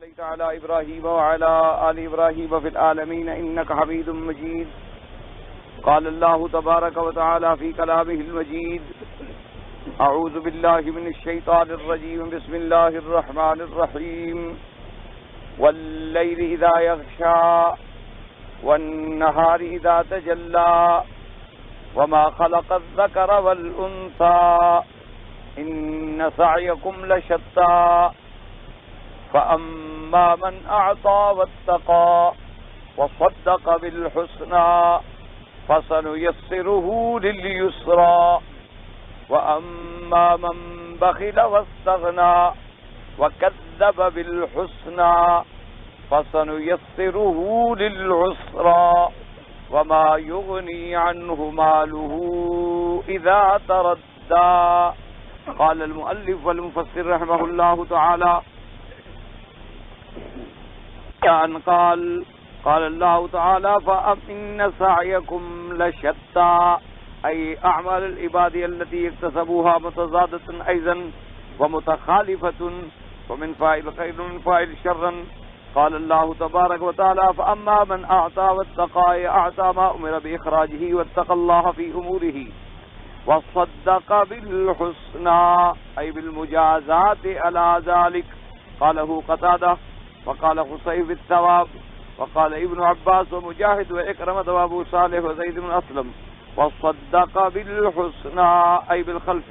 صليت على إبراهيم وعلى آل إبراهيم في العالمين إنك حميد مجيد. قال الله تبارك وتعالى في كلامه المجيد: أعوذ بالله من الشيطان الرجيم. بسم الله الرحمن الرحيم. والليل إذا يغشى والنهار إذا تجلى وما خلق الذكر والأنثى إن سعيكم لشتى فأما من أعطى واتقى وصدق بالحسنى فسنيسره لليسرى وأما من بخل واستغنى وكذب بالحسنى فسنيسره للعسرى وما يغني عنه ماله إذا تردى. قال المؤلف والمفسر رحمه الله تعالى قال الله تعالى: فإن سعيكم لشتى، أي أعمال العباد التي اكتسبوها متضادة أيضا ومتخالفة، ومن فاعل خير ومن فاعل شرا. قال الله تبارك وتعالى: فأما من أعطى واتقى، أعطى ما أمر بإخراجه واتقى الله في أموره وصدق بالحسنى، أي بالمجازات على ذلك. قاله قتادة وقال خصيف بالثواب، وقال ابن عباس ومجاهد وإكرمة وأبو صالح وزيد بن أسلم: وصدق بالحسنى، أي بالخلف.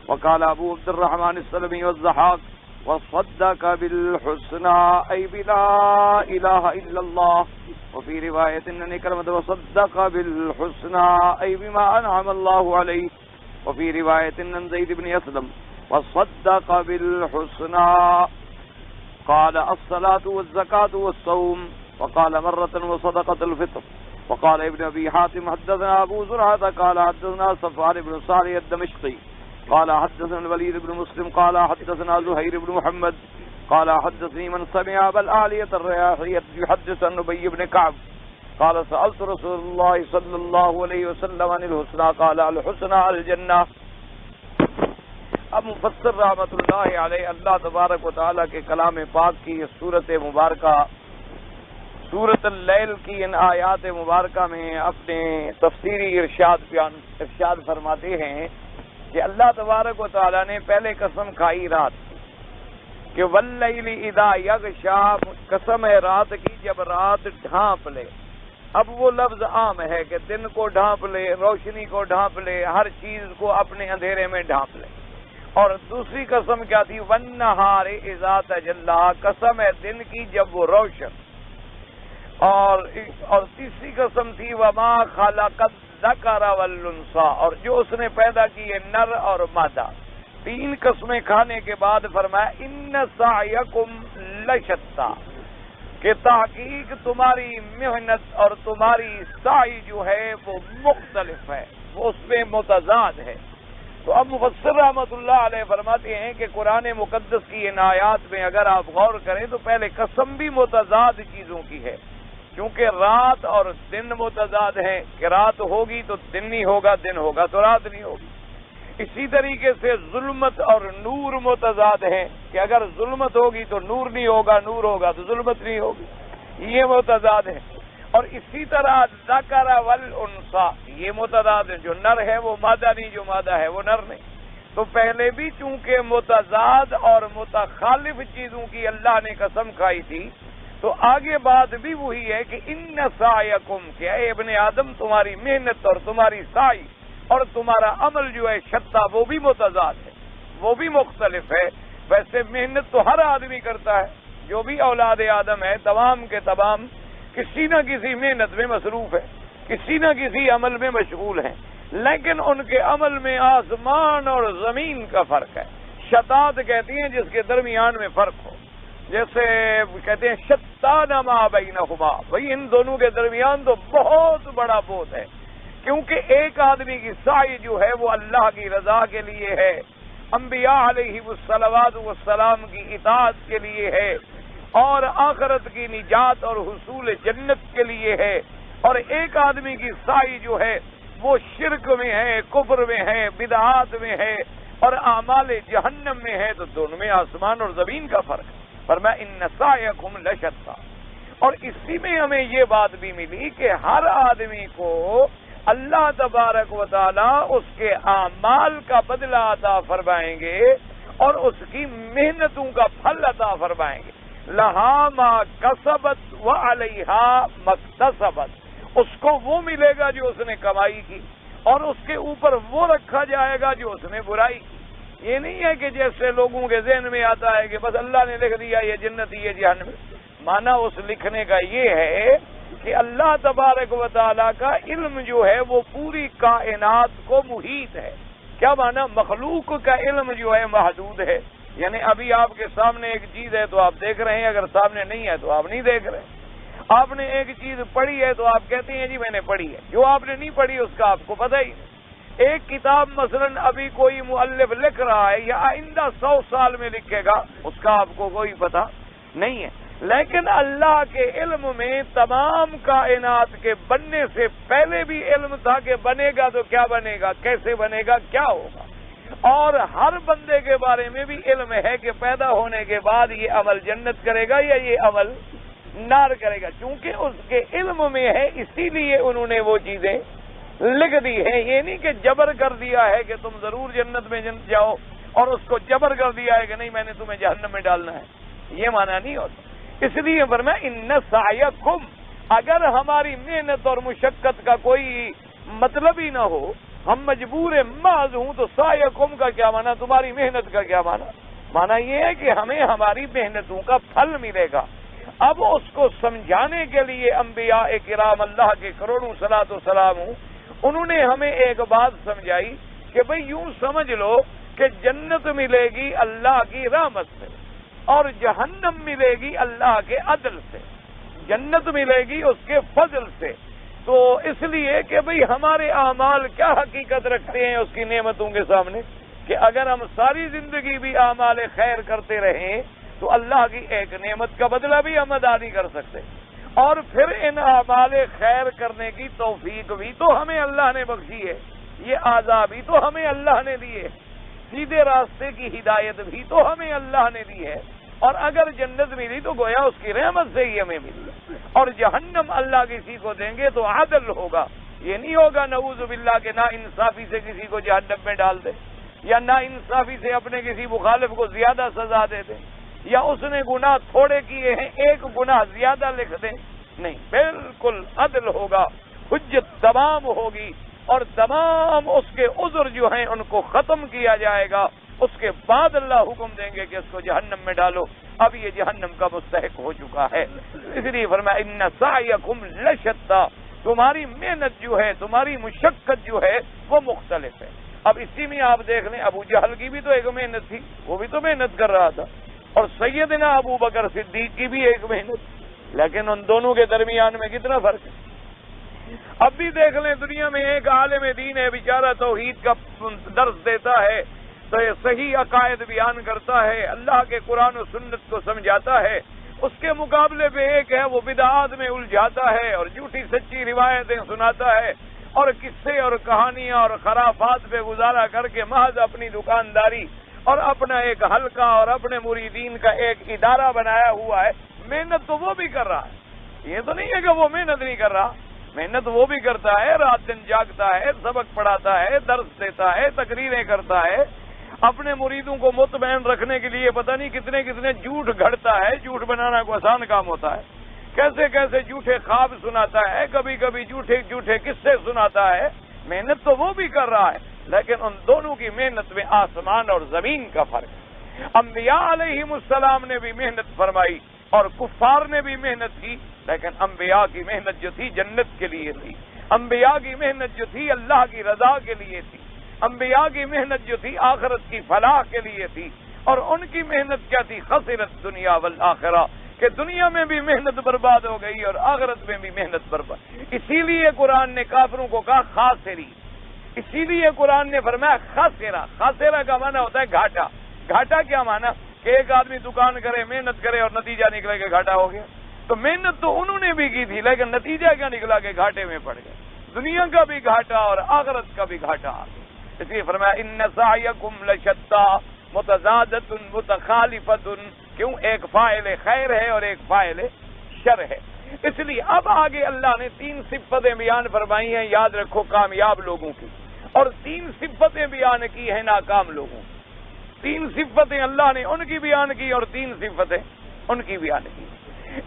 وقال أبو عبد الرحمن السلمي والضحاك: وصدق بالحسنى، أي بلا إله إلا الله. وفي رواية أن إكرمة: وصدق بالحسنى، أي بما أنعم الله عليه. وفي رواية أن زيد بن أسلم: وصدق بالحسنى. قال: الصلاة والزكاة والصوم. وقال مرة: وصدقة الفطر. وقال ابن أبي حاتم: حدثنا أبو زرعة قال حدثنا صفوان بن صالح الدمشقي قال حدثنا الوليد بن مسلم قال حدثنا زهير بن محمد قال حدثني من سمع أبا العالية الرياحي يحدث عن أبي بن كعب قال: سألت رسول الله صلى الله عليه وسلم عن الحسنى قال: الحسنى الجنة. اب مفسر رحمۃ اللہ علیہ اللہ تبارک و تعالیٰ کے کلام پاک کی یہ صورت مبارکہ، سورۃ اللیل کی ان آیات مبارکہ میں اپنے تفسیری ارشاد فرماتے ہیں کہ اللہ تبارک و تعالیٰ نے پہلے قسم کھائی رات کہ واللیل اذا یغشا، قسم ہے رات کی جب رات ڈھانپ لے. اب وہ لفظ عام ہے کہ دن کو ڈھانپ لے، روشنی کو ڈھانپ لے، ہر چیز کو اپنے اندھیرے میں ڈھانپ لے. اور دوسری قسم کیا تھی؟ والنہار اذا تجلی، قسم ہے دن کی جب وہ روشن. اور تیسری قسم تھی وما خلق الذکر والانثی، اور جو اس نے پیدا کیے نر اور مادہ. تین قسمیں کھانے کے بعد فرمایا ان سعیکم لشتی، کہ تحقیق تمہاری محنت اور تمہاری سعی جو ہے وہ مختلف ہے، وہ اس میں متضاد ہے. تو اب مفسر رحمۃ اللہ علیہ فرماتے ہیں کہ قرآن مقدس کی ان آیات میں اگر آپ غور کریں تو پہلے قسم بھی متضاد چیزوں کی ہے، کیونکہ رات اور دن متضاد ہیں کہ رات ہوگی تو دن نہیں ہوگا، دن ہوگا تو رات نہیں ہوگی. اسی طریقے سے ظلمت اور نور متضاد ہیں کہ اگر ظلمت ہوگی تو نور نہیں ہوگا، نور ہوگا تو ظلمت نہیں ہوگی، یہ متضاد ہیں. اور اسی طرح ذکر والانثی، یہ متضاد ہے، جو نر ہے وہ مادہ نہیں، جو مادہ ہے وہ نر نہیں. تو پہلے بھی چونکہ متضاد اور متخالف چیزوں کی اللہ نے قسم کھائی تھی، تو آگے بات بھی وہی ہے کہ ان سعیکم، کہ اے ابن آدم تمہاری محنت اور تمہاری سعی اور تمہارا عمل جو ہے شتا، وہ بھی متضاد ہے، وہ بھی مختلف ہے. ویسے محنت تو ہر آدمی کرتا ہے، جو بھی اولاد آدم ہے تمام کے تمام کسی نہ کسی محنت میں مصروف ہے، کسی نہ کسی عمل میں مشغول ہیں، لیکن ان کے عمل میں آسمان اور زمین کا فرق ہے. شتات کہتی ہیں جس کے درمیان میں فرق ہو، جیسے کہتے ہیں شتان ما بینہما، بھئی ان دونوں کے درمیان تو بہت بڑا بوت ہے، کیونکہ ایک آدمی کی سعی جو ہے وہ اللہ کی رضا کے لیے ہے، انبیاء علیہ الصلوات والسلام کی اطاعت کے لیے ہے، اور آخرت کی نجات اور حصول جنت کے لیے ہے. اور ایک آدمی کی سعی جو ہے وہ شرک میں ہے، کفر میں ہے، بدعات میں ہے اور اعمال جہنم میں ہے. تو دونوں میں آسمان اور زمین کا فرق ہے. فرمایا ان سعیکم لشتی، اور اسی میں ہمیں یہ بات بھی ملی کہ ہر آدمی کو اللہ تبارک و تعالی اس کے اعمال کا بدلہ عطا فرمائیں گے اور اس کی محنتوں کا پھل عطا فرمائیں گے. لہا ما کسبت وعلیہا مکتسبت، اس کو وہ ملے گا جو اس نے کمائی کی، اور اس کے اوپر وہ رکھا جائے گا جو اس نے برائی کی. یہ نہیں ہے کہ جیسے لوگوں کے ذہن میں آتا ہے کہ بس اللہ نے لکھ دیا یہ جنتی یہ جہنم. مانا اس لکھنے کا یہ ہے کہ اللہ تبارک و تعالیٰ کا علم جو ہے وہ پوری کائنات کو محیط ہے. کیا مانا؟ مخلوق کا علم جو ہے محدود ہے. یعنی ابھی آپ کے سامنے ایک چیز ہے تو آپ دیکھ رہے ہیں، اگر سامنے نہیں ہے تو آپ نہیں دیکھ رہے. آپ نے ایک چیز پڑھی ہے تو آپ کہتے ہیں جی میں نے پڑھی ہے. جو آپ نے نہیں پڑھی اس کا آپ کو پتہ ہی نہیں. ایک کتاب مثلا ابھی کوئی مؤلف لکھ رہا ہے یا آئندہ 100 سال میں لکھے گا، اس کا آپ کو کوئی پتہ نہیں ہے. لیکن اللہ کے علم میں تمام کائنات کے بننے سے پہلے بھی علم تھا کہ بنے گا تو کیا بنے گا، کیسے بنے گا، کیا ہوگا. اور ہر بندے کے بارے میں بھی علم ہے کہ پیدا ہونے کے بعد یہ عمل جنت کرے گا یا یہ عمل نار کرے گا. چونکہ اس کے علم میں ہے اسی لیے انہوں نے وہ چیزیں لکھ دی ہیں. یہ نہیں کہ جبر کر دیا ہے کہ تم ضرور جنت میں جاؤ اور اس کو جبر کر دیا ہے کہ نہیں میں نے تمہیں جہنم میں ڈالنا ہے. یہ معنی نہیں ہوتا. اس لیے فرمایا ان سعیکم، اگر ہماری محنت اور مشقت کا کوئی مطلب ہی نہ ہو، ہم مجبور محض ہوں، تو سعیکم کا کیا معنی، تمہاری محنت کا کیا معنی؟ معنی یہ ہے کہ ہمیں ہماری محنتوں کا پھل ملے گا. اب اس کو سمجھانے کے لیے انبیاء کرام اللہ کے کروڑوں صلاۃ و سلام ہوں، انہوں نے ہمیں ایک بات سمجھائی کہ بھئی یوں سمجھ لو کہ جنت ملے گی اللہ کی رحمت سے اور جہنم ملے گی اللہ کے عدل سے. جنت ملے گی اس کے فضل سے. تو اس لیے کہ بھئی ہمارے اعمال کیا حقیقت رکھتے ہیں اس کی نعمتوں کے سامنے، کہ اگر ہم ساری زندگی بھی اعمال خیر کرتے رہیں تو اللہ کی ایک نعمت کا بدلہ بھی ہم ادا نہیں کر سکتے. اور پھر ان اعمال خیر کرنے کی توفیق بھی تو ہمیں اللہ نے بخشی ہے، یہ اعضاء بھی تو ہمیں اللہ نے دیے، سیدھے راستے کی ہدایت بھی تو ہمیں اللہ نے دی ہے. اور اگر جنت ملی تو گویا اس کی رحمت سے ہی ہمیں ملی، اور جہنم اللہ کسی کو دیں گے تو عدل ہوگا. یہ نہیں ہوگا نعوذ باللہ کہ نا انصافی سے کسی کو جہنم میں ڈال دے، یا نا انصافی سے اپنے کسی مخالف کو زیادہ سزا دے دے، یا اس نے گناہ تھوڑے کیے ہیں ایک گناہ زیادہ لکھ دیں. نہیں، بالکل عدل ہوگا، حجت تمام ہوگی، اور تمام اس کے عذر جو ہیں ان کو ختم کیا جائے گا. اس کے بعد اللہ حکم دیں گے کہ اس کو جہنم میں ڈالو، اب یہ جہنم کا مستحق ہو چکا ہے. اس لیے فرمایا ان سعیکم لشتی، تمہاری محنت جو ہے، تمہاری مشقت جو ہے وہ مختلف ہے. اب اسی میں آپ دیکھ لیں ابو جہل کی بھی تو ایک محنت تھی، وہ بھی تو محنت کر رہا تھا، اور سیدنا ابو بکر صدیق کی بھی ایک محنت، لیکن ان دونوں کے درمیان میں کتنا فرق ہے. اب بھی دیکھ لیں دنیا میں ایک عالم دین ہے، بیچارہ توحید کا درس دیتا ہے، تو یہ صحیح عقائد بیان کرتا ہے، اللہ کے قرآن و سنت کو سمجھاتا ہے. اس کے مقابلے پہ ایک ہے وہ بدعات میں الجھاتا ہے اور جھوٹی سچی روایتیں سناتا ہے اور قصے اور کہانیاں اور خرافات پہ گزارا کر کے محض اپنی دکانداری اور اپنا ایک حلقہ اور اپنے مریدین کا ایک ادارہ بنایا ہوا ہے. محنت تو وہ بھی کر رہا ہے، یہ تو نہیں ہے کہ وہ محنت نہیں کر رہا، محنت وہ بھی کرتا ہے، رات دن جاگتا ہے، سبق پڑھاتا ہے، درس دیتا ہے، تقریریں کرتا ہے، اپنے مریدوں کو مطمئن رکھنے کے لیے پتہ نہیں کتنے کتنے جھوٹ گھڑتا ہے. جھوٹ بنانا کوئی آسان کام ہوتا ہے، کیسے کیسے جھوٹے خواب سناتا ہے، کبھی کبھی جھوٹے جھوٹے قصے سناتا ہے. محنت تو وہ بھی کر رہا ہے، لیکن ان دونوں کی محنت میں آسمان اور زمین کا فرق ہے. انبیاء علیہم السلام نے بھی محنت فرمائی اور کفار نے بھی محنت کی، لیکن انبیاء کی محنت جو تھی جنت کے لیے تھی، انبیاء کی محنت جو تھی اللہ کی رضا کے لیے تھی، انبیاء کی محنت جو تھی آخرت کی فلاح کے لیے تھی. اور ان کی محنت کیا تھی؟ خسرت دنیا والآخرہ، کہ دنیا میں بھی محنت برباد ہو گئی اور آخرت میں بھی محنت برباد. اسی لیے قرآن نے کافروں کو کہا خاسری، اسی لیے قرآن نے فرمایا خاسرہ. خاسرہ کا معنی ہوتا ہے گھاٹا. گھاٹا کیا معنی؟ کہ ایک آدمی دکان کرے، محنت کرے اور نتیجہ نکلے کہ گھاٹا ہو گیا. تو محنت تو انہوں نے بھی کی تھی، لیکن نتیجہ کیا نکلا کہ گھاٹے میں پڑ گئے. دنیا کا بھی گھاٹا اور آخرت کا بھی گھاٹا. اس لیے فرمایا ان سعیکم لشتی متضادۃ متخالفۃ کیوں؟ ایک فاعل خیر ہے اور ایک فاعل شر ہے. اس لیے اب آگے اللہ نے 3 صفتیں بیان فرمائی ہیں، یاد رکھو، کامیاب لوگوں کی، اور 3 صفتیں بیان کی ہیں ناکام لوگوں کی. 3 صفتیں اللہ نے ان کی بیان کی اور 3 صفتیں ان کی بیان کی.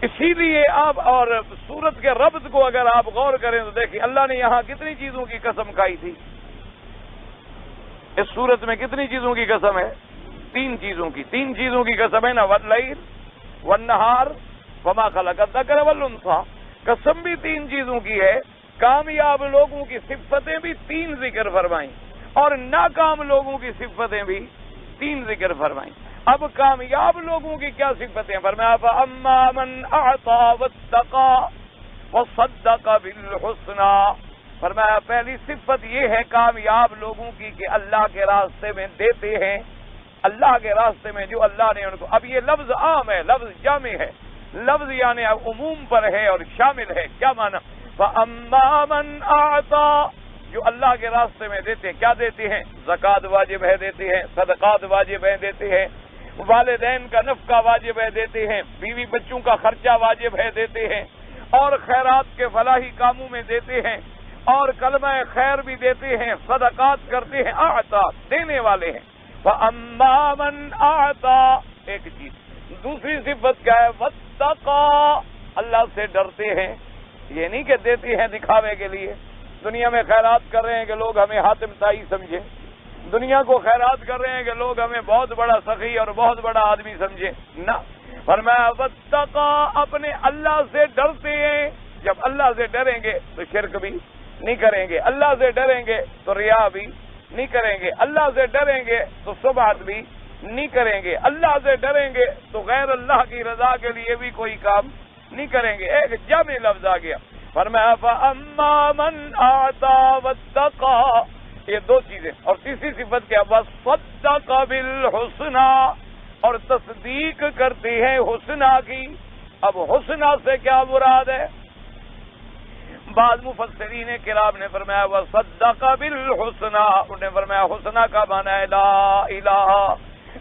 اسی لیے آپ اور سورت کے ربط کو اگر آپ غور کریں تو دیکھیں اللہ نے یہاں کتنی چیزوں کی قسم کھائی تھی. اس سورت میں کتنی چیزوں کی قسم ہے؟ 3 چیزوں کی. 3 چیزوں کی قسم ہے نا، واللیل والنہار وما خلق الذکر والانثی. قسم بھی 3 چیزوں کی ہے. کامیاب لوگوں کی صفتیں بھی 3 ذکر فرمائیں اور ناکام لوگوں کی صفتیں بھی 3 ذکر فرمائیں. اب کامیاب لوگوں کی کیا صفتیں فرمایا؟ فَأَمَّا مَنْ أَعْطَىٰ وَاتَّقَىٰ وَصَدَّقَ بِالْحُسْنَىٰ. فرمایا پہلی صفت یہ ہے کامیاب لوگوں کی کہ اللہ کے راستے میں دیتے ہیں، اللہ کے راستے میں جو اللہ نے ان کو. اب یہ لفظ عام ہے، لفظ جامع ہے، لفظ یعنی عموم پر ہے اور شامل ہے. کیا معنی؟ فَأَمَّا مَنْ أَعْطَىٰ، جو اللہ کے راستے میں دیتے ہیں. کیا دیتے ہیں؟ زکوٰۃ واجب ہے دیتے ہیں، صدقات واجب ہے دیتے ہیں، والدین کا نفقہ واجب ہے دیتے ہیں، بیوی بچوں کا خرچہ واجب ہے دیتے ہیں، اور خیرات کے فلاحی کاموں میں دیتے ہیں، اور کلمہ خیر بھی دیتے ہیں، صدقات کرتے ہیں. اعطا، دینے والے ہیں. فَأَمَّا مَنْ أَعْطَىٰ، ایک چیز. دوسری صفت کیا ہے؟ وَاتَّقَىٰ، اللہ سے ڈرتے ہیں. یہ نہیں کہ دیتے ہیں دکھاوے کے لیے. دنیا میں خیرات کر رہے ہیں کہ لوگ ہمیں حاتم طائی سمجھیں، دنیا کو خیرات کر رہے ہیں کہ لوگ ہمیں بہت بڑا سخی اور بہت بڑا آدمی سمجھیں. نہ، فرمایا واتقا، اپنے اللہ سے ڈرتے ہیں. جب اللہ سے ڈریں گے تو شرک بھی نہیں کریں گے، اللہ سے ڈریں گے تو ریا بھی نہیں کریں گے، اللہ سے ڈریں گے تو سمعت بھی نہیں کریں گے، اللہ سے ڈریں گے تو غیر اللہ کی رضا کے لیے بھی کوئی کام نہیں کریں گے. ایک جامع لفظ آ گیا. فرمایا فَأَمَّا مَنْ أَعْطَىٰ وَاتَّقَىٰ، یہ 2 چیزیں. اور تیسری صفت کیا؟ وَصَدَّقَ بِالْحُسْنَىٰ، اور تصدیق کرتے ہیں حسنہ کی. اب حسنہ سے کیا مراد ہے؟ بعض مفسرین کرام نے فرمایا وَصَدَّقَ بِالْحُسْنَىٰ، انہوں نے فرمایا حسنہ کا معنی ہے لا الہ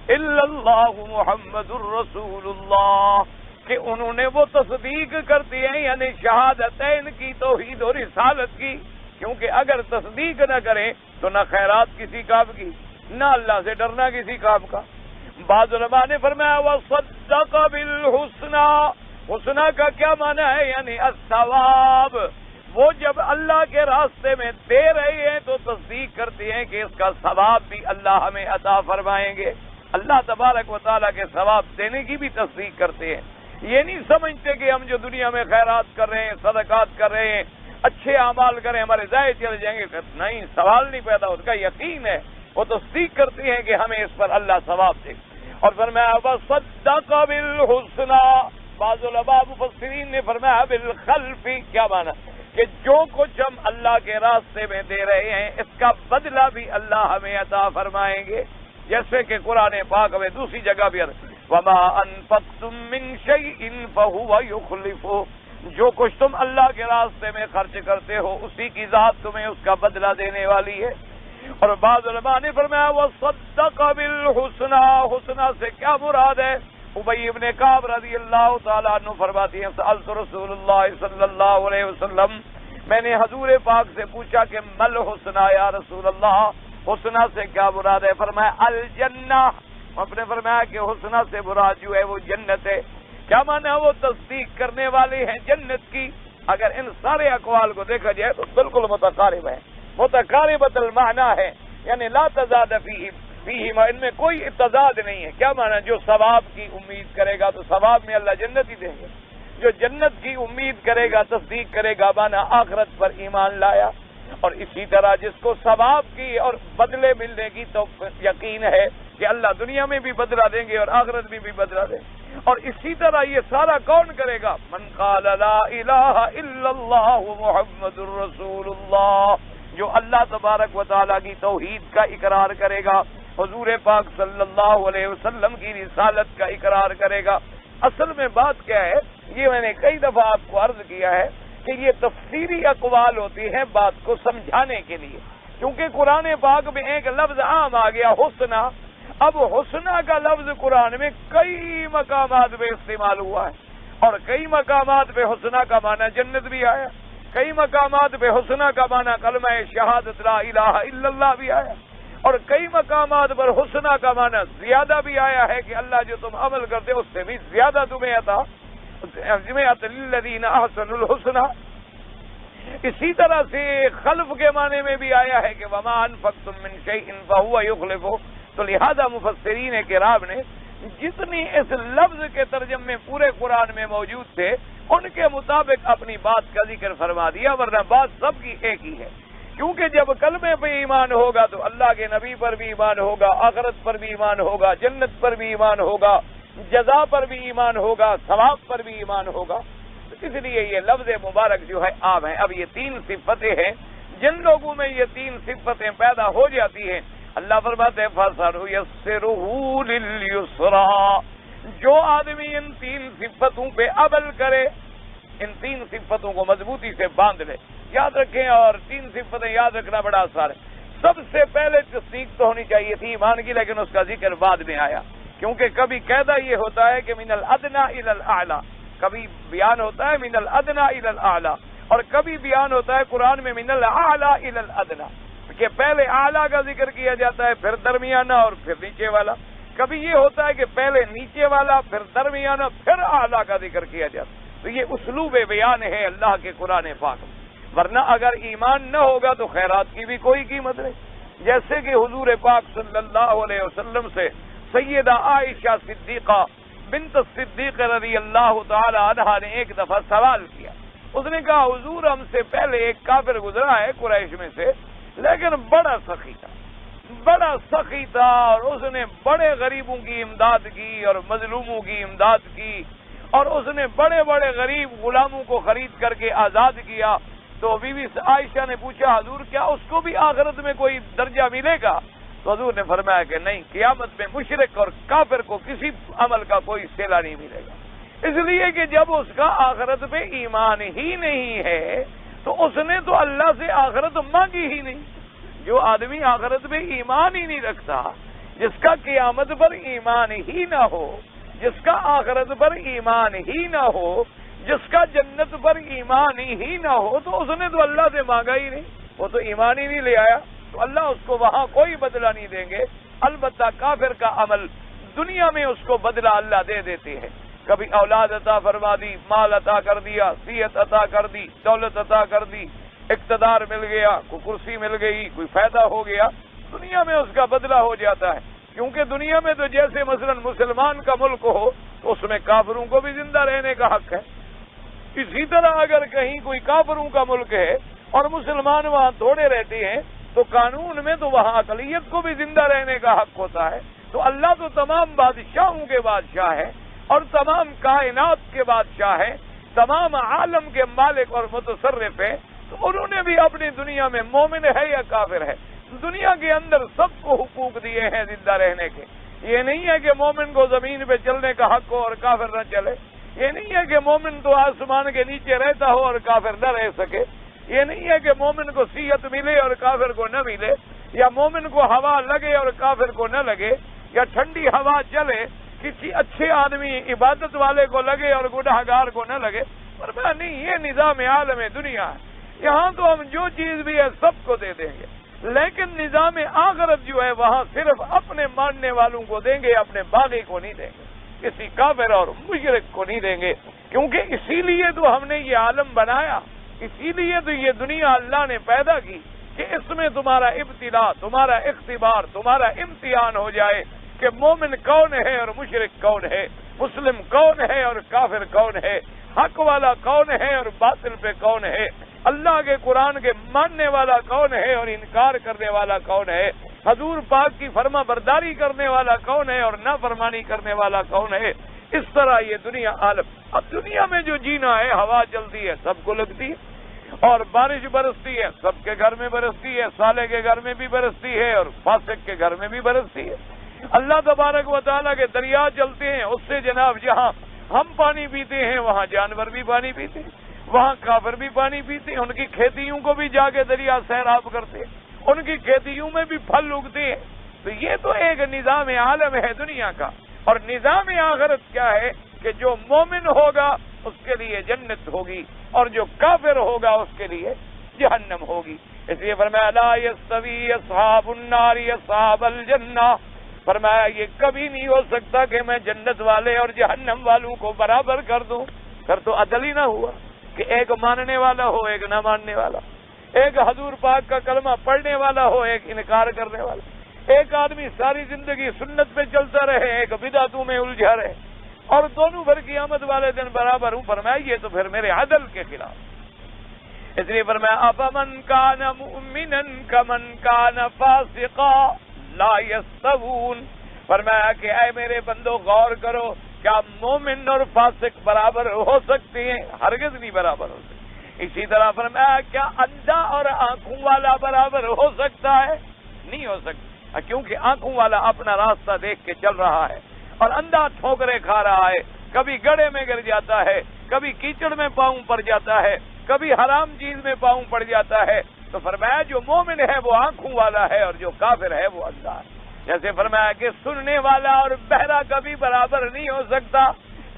الا اللہ محمد الرسول اللہ، کہ انہوں نے وہ تصدیق کرتی ہیں یعنی شہادتین کی، توحید اور رسالت کی. کیونکہ اگر تصدیق نہ کریں تو نہ خیرات کسی کام کی، نہ اللہ سے ڈرنا کسی کام کا. بعض علماء نے فرمایا وَصَدَّقَ بِالْحُسْنَىٰ، حسنہ کا کیا معنی ہے؟ یعنی الثواب. وہ جب اللہ کے راستے میں دے رہے ہیں تو تصدیق کرتے ہیں کہ اس کا ثواب بھی اللہ ہمیں عطا فرمائیں گے. اللہ تبارک و تعالیٰ کے ثواب دینے کی بھی تصدیق کرتے ہیں. یہ نہیں سمجھتے کہ ہم جو دنیا میں خیرات کر رہے ہیں، صدقات کر رہے ہیں، اچھے اعمال کریں، ہمارے ضائع چلے جائیں گے. نہیں، سوال نہیں پیدا، اس کا یقین ہے. وہ تصدیق کرتے ہیں کہ ہمیں اس پر اللہ ثواب دے. اور فرمایا وَصَدَّقَ بِالْحُسْنَىٰ. بعض علماء مفسرین نے فرمایا بالخلف. کیا معنی؟ کہ جو کچھ ہم اللہ کے راستے میں دے رہے ہیں اس کا بدلہ بھی اللہ ہمیں عطا فرمائیں گے. جیسے کہ قرآن پاک میں دوسری جگہ بھی وَمَا أَنفَقْتُم مِّن شَيْءٍ فَهُوَ يُخْلِفُهُ، جو کچھ تم اللہ کے راستے میں خرچ کرتے ہو اسی کی ذات تمہیں اس کا بدلہ دینے والی ہے. اور بعض علماء نے فرمایا وَصَدَّقَ بِالْحُسْنَىٰ، حسنہ سے کیا مراد ہے؟ ابی ابن کعب رضی اللہ تعالیٰ عنہ فرماتی ہیں سألت رسول اللہ صلی اللہ علیہ وسلم، میں نے حضور پاک سے پوچھا کہ مل حسنہ یا رسول اللہ، حسنہ سے کیا مراد ہے؟ فرمایا الجنہ. آپ نے فرمایا کہ حسنہ سے مراد جو ہے وہ جنت ہے. کیا معنی ہے؟ وہ تصدیق کرنے والے ہیں جنت کی. اگر ان سارے اقوال کو دیکھا جائے تو بالکل متقارب ہے، متقاربۃ المعنی ہے، یعنی لا تضاد فیہما، ان میں کوئی تضاد نہیں ہے. کیا معنی؟ جو ثواب کی امید کرے گا تو ثواب میں اللہ جنت ہی دیں گے، جو جنت کی امید کرے گا تصدیق کرے گا معنی آخرت پر ایمان لایا. اور اسی طرح جس کو ثواب کی اور بدلے ملنے کی تو یقین ہے کہ اللہ دنیا میں بھی بدلہ دیں گے اور آخرت میں بھی بدلہ دیں گے. اور اسی طرح یہ سارا کون کرے گا؟ من قال لا الہ الا اللہ محمد الرسول اللہ، جو اللہ تبارک و تعالیٰ کی توحید کا اقرار کرے گا، حضور پاک صلی اللہ علیہ وسلم کی رسالت کا اقرار کرے گا. اصل میں بات کیا ہے؟ یہ میں نے کئی دفعہ آپ کو عرض کیا ہے کہ یہ تفسیری اقوال ہوتی ہیں بات کو سمجھانے کے لیے. کیونکہ قرآن پاک میں ایک لفظ عام آ گیا حسنہ. اب حسنہ کا لفظ قرآن میں کئی مقامات پہ استعمال ہوا ہے، اور کئی مقامات پہ حسنہ کا معنی جنت بھی آیا، کئی مقامات پہ حسنہ کا معنی کلمہ شہادت لا الہ الا اللہ بھی آیا، اور کئی مقامات پر حسنہ کا معنی زیادہ بھی آیا ہے کہ اللہ جو تم عمل کرتے اس سے بھی زیادہ تمہیں عطا للذین احسنوا الحسنى۔ اسی طرح سے خلف کے معنی میں بھی آیا ہے کہ وما انفقتم من شیء فهو یخلفہ۔ تو لہذا مفسرین کرام نے جتنی اس لفظ کے ترجمے پورے قرآن میں موجود تھے ان کے مطابق اپنی بات کا ذکر فرما دیا، ورنہ بات سب کی ایک ہی ہے، کیونکہ جب کلمے پہ ایمان ہوگا تو اللہ کے نبی پر بھی ایمان ہوگا، آخرت پر بھی ایمان ہوگا، جنت پر بھی ایمان ہوگا، جزا پر بھی ایمان ہوگا، ثواب پر بھی ایمان ہوگا۔ اس لیے یہ لفظ مبارک جو ہے عام ہے۔ اب یہ تین صفتیں ہیں، جن لوگوں میں یہ تین صفتیں پیدا ہو جاتی ہیں اللہ فرماتے ہیں فَسَنُيَسِّرُهُ لِلْيُسْرَىٰ، جو آدمی ان تین صفتوں پہ عمل کرے، ان تین صفتوں کو مضبوطی سے باندھ لے، یاد رکھیں، اور تین صفتیں یاد رکھنا بڑا آسان ہے۔ سب سے پہلے تصدیق تو ہونی چاہیے تھی ایمان کی، لیکن اس کا ذکر بعد میں آیا، کیونکہ کبھی قاعدہ یہ ہوتا ہے کہ من الادنی الی الاعلی، کبھی بیان ہوتا ہے من الادنی الی الاعلی، اور کبھی بیان ہوتا ہے قرآن میں من الاعلی الی الادنی، کہ پہلے اعلیٰ کا ذکر کیا جاتا ہے پھر درمیانہ اور پھر نیچے والا، کبھی یہ ہوتا ہے کہ پہلے نیچے والا پھر درمیانہ پھر اعلیٰ کا ذکر کیا جاتا ہے۔ تو یہ اسلوب بیان ہے اللہ کے قرآن پاک میں، ورنہ اگر ایمان نہ ہوگا تو خیرات کی بھی کوئی قیمت نہیں۔ جیسے کہ حضور پاک صلی اللہ علیہ وسلم سے سیدہ عائشہ صدیقہ بنت الصدیق رضی اللہ تعالی عنہا نے ایک دفعہ سوال کیا، اس نے کہا حضور ہم سے پہلے ایک کافر گزرا ہے قریش میں سے، لیکن بڑا سخی تھا اور اس نے بڑے غریبوں کی امداد کی اور مظلوموں کی امداد کی، اور اس نے بڑے بڑے غریب غلاموں کو خرید کر کے آزاد کیا۔ تو بی بی عائشہ نے پوچھا حضور کیا اس کو بھی آخرت میں کوئی درجہ ملے گا؟ تو حضور نے فرمایا کہ نہیں، قیامت میں مشرک اور کافر کو کسی عمل کا کوئی صلہ نہیں ملے گا، اس لیے کہ جب اس کا آخرت پہ ایمان ہی نہیں ہے تو اس نے تو اللہ سے آخرت مانگی ہی نہیں۔ جو آدمی آخرت پہ ایمان ہی نہیں رکھتا، جس کا قیامت پر ایمان ہی نہ ہو، جس کا آخرت پر ایمان ہی نہ ہو، جس کا جنت پر ایمان ہی نہ ہو، تو اس نے تو اللہ سے مانگا ہی نہیں، وہ تو ایمان ہی نہیں لے آیا، تو اللہ اس کو وہاں کوئی بدلہ نہیں دیں گے۔ البتہ کافر کا عمل دنیا میں اس کو بدلہ اللہ دے دیتے ہیں، کبھی اولاد عطا فرما دی، مال عطا کر دیا، صحت عطا کر دی، دولت عطا کر دی، اقتدار مل گیا، کوئی کرسی مل گئی، کوئی فائدہ ہو گیا، دنیا میں اس کا بدلہ ہو جاتا ہے، کیونکہ دنیا میں تو جیسے مثلا مسلمان کا ملک ہو تو اس میں کافروں کو بھی زندہ رہنے کا حق ہے، اسی طرح اگر کہیں کوئی کافروں کا ملک ہے اور مسلمان وہاں تھوڑے رہتے ہیں تو قانون میں تو وہاں اقلیت کو بھی زندہ رہنے کا حق ہوتا ہے۔ تو اللہ تو تمام بادشاہوں کے بادشاہ ہے اور تمام کائنات کے بادشاہ ہے، تمام عالم کے مالک اور متصرف ہے، تو انہوں نے بھی اپنی دنیا میں مومن ہے یا کافر ہے، دنیا کے اندر سب کو حقوق دیے ہیں زندہ رہنے کے۔ یہ نہیں ہے کہ مومن کو زمین پہ چلنے کا حق ہو اور کافر نہ چلے، یہ نہیں ہے کہ مومن تو آسمان کے نیچے رہتا ہو اور کافر نہ رہ سکے، یہ نہیں ہے کہ مومن کو صحت ملے اور کافر کو نہ ملے، یا مومن کو ہوا لگے اور کافر کو نہ لگے، یا ٹھنڈی ہوا چلے کسی اچھے آدمی عبادت والے کو لگے اور گنہگار کو نہ لگے۔ فرمایا نہیں، یہ نظام عالم دنیا ہے، یہاں تو ہم جو چیز بھی ہے سب کو دے دیں گے، لیکن نظام آخرت جو ہے وہاں صرف اپنے ماننے والوں کو دیں گے، اپنے باغی کو نہیں دیں گے، کسی کافر اور مشرک کو نہیں دیں گے، کیونکہ اسی لیے تو ہم نے یہ عالم بنایا، اسی لیے تو یہ دنیا اللہ نے پیدا کی کہ اس میں تمہارا ابتلا، تمہارا اختبار، تمہارا امتحان ہو جائے کہ مومن کون ہے اور مشرک کون ہے، مسلم کون ہے اور کافر کون ہے، حق والا کون ہے اور باطل پہ کون ہے، اللہ کے قرآن کے ماننے والا کون ہے اور انکار کرنے والا کون ہے، حضور پاک کی فرما برداری کرنے والا کون ہے اور نافرمانی کرنے والا کون ہے۔ اس طرح یہ دنیا عالم، اب دنیا میں جو جینا ہے، ہوا چلتی ہے سب کو لگتی ہے، اور بارش برستی ہے سب کے گھر میں برستی ہے، سالے کے گھر میں بھی برستی ہے اور فاسق کے گھر میں بھی برستی ہے۔ اللہ تبارک و تعالیٰ کے دریا چلتے ہیں، اس سے جناب جہاں ہم پانی پیتے ہیں وہاں جانور بھی پانی پیتے ہیں، وہاں کافر بھی پانی پیتے ہیں، ان کی کھیتیوں کو بھی جا کے دریا سیراب کرتے ہیں، ان کی کھیتیوں میں بھی پھل اگتے ہیں، تو یہ تو ایک نظام عالم ہے دنیا کا. اور نظام آخرت کیا ہے کہ جو مومن ہوگا اس کے لیے جنت ہوگی اور جو کافر ہوگا اس کے لیے جہنم ہوگی. اس لیے فرمایا لا یستوی اصحاب النار اصحاب الجنہ. فرمایا یہ کبھی نہیں ہو سکتا کہ میں جنت والے اور جہنم والوں کو برابر کر دوں. پھر تو عدل ہی نہ ہوا کہ ایک ماننے والا ہو ایک نہ ماننے والا, ایک حضور پاک کا کلمہ پڑھنے والا ہو ایک انکار کرنے والا, ایک آدمی ساری زندگی سنت پہ چلتا رہے ایک بدعتوں میں الجھا رہے, اور دونوں بھر قیامت والے دن برابر ہوں. فرمایا یہ تو پھر میرے عدل کے خلاف. اس لیے فرمایا افمن کان مؤمنا کمن کان فاسقا لا یستوون. فرمایا کہ اے میرے بندو غور کرو, کیا مومن اور فاسق برابر ہو سکتے ہیں؟ ہرگز نہیں برابر ہو سکتے. اسی طرح فرمایا کیا اندھا اور آنکھوں والا برابر ہو سکتا ہے؟ نہیں ہو سکتا, کیونکہ آنکھوں والا اپنا راستہ دیکھ کے چل رہا ہے اور اندھا ٹھوکریں کھا رہا ہے, کبھی گڑھے میں گر جاتا ہے, کبھی کیچڑ میں پاؤں پڑ جاتا ہے, کبھی حرام چیز میں پاؤں پڑ جاتا ہے. تو فرمایا جو مومن ہے وہ آنکھوں والا ہے اور جو کافر ہے وہ اندھا ہے. جیسے فرمایا کہ سننے والا اور بہرا کبھی برابر نہیں ہو سکتا.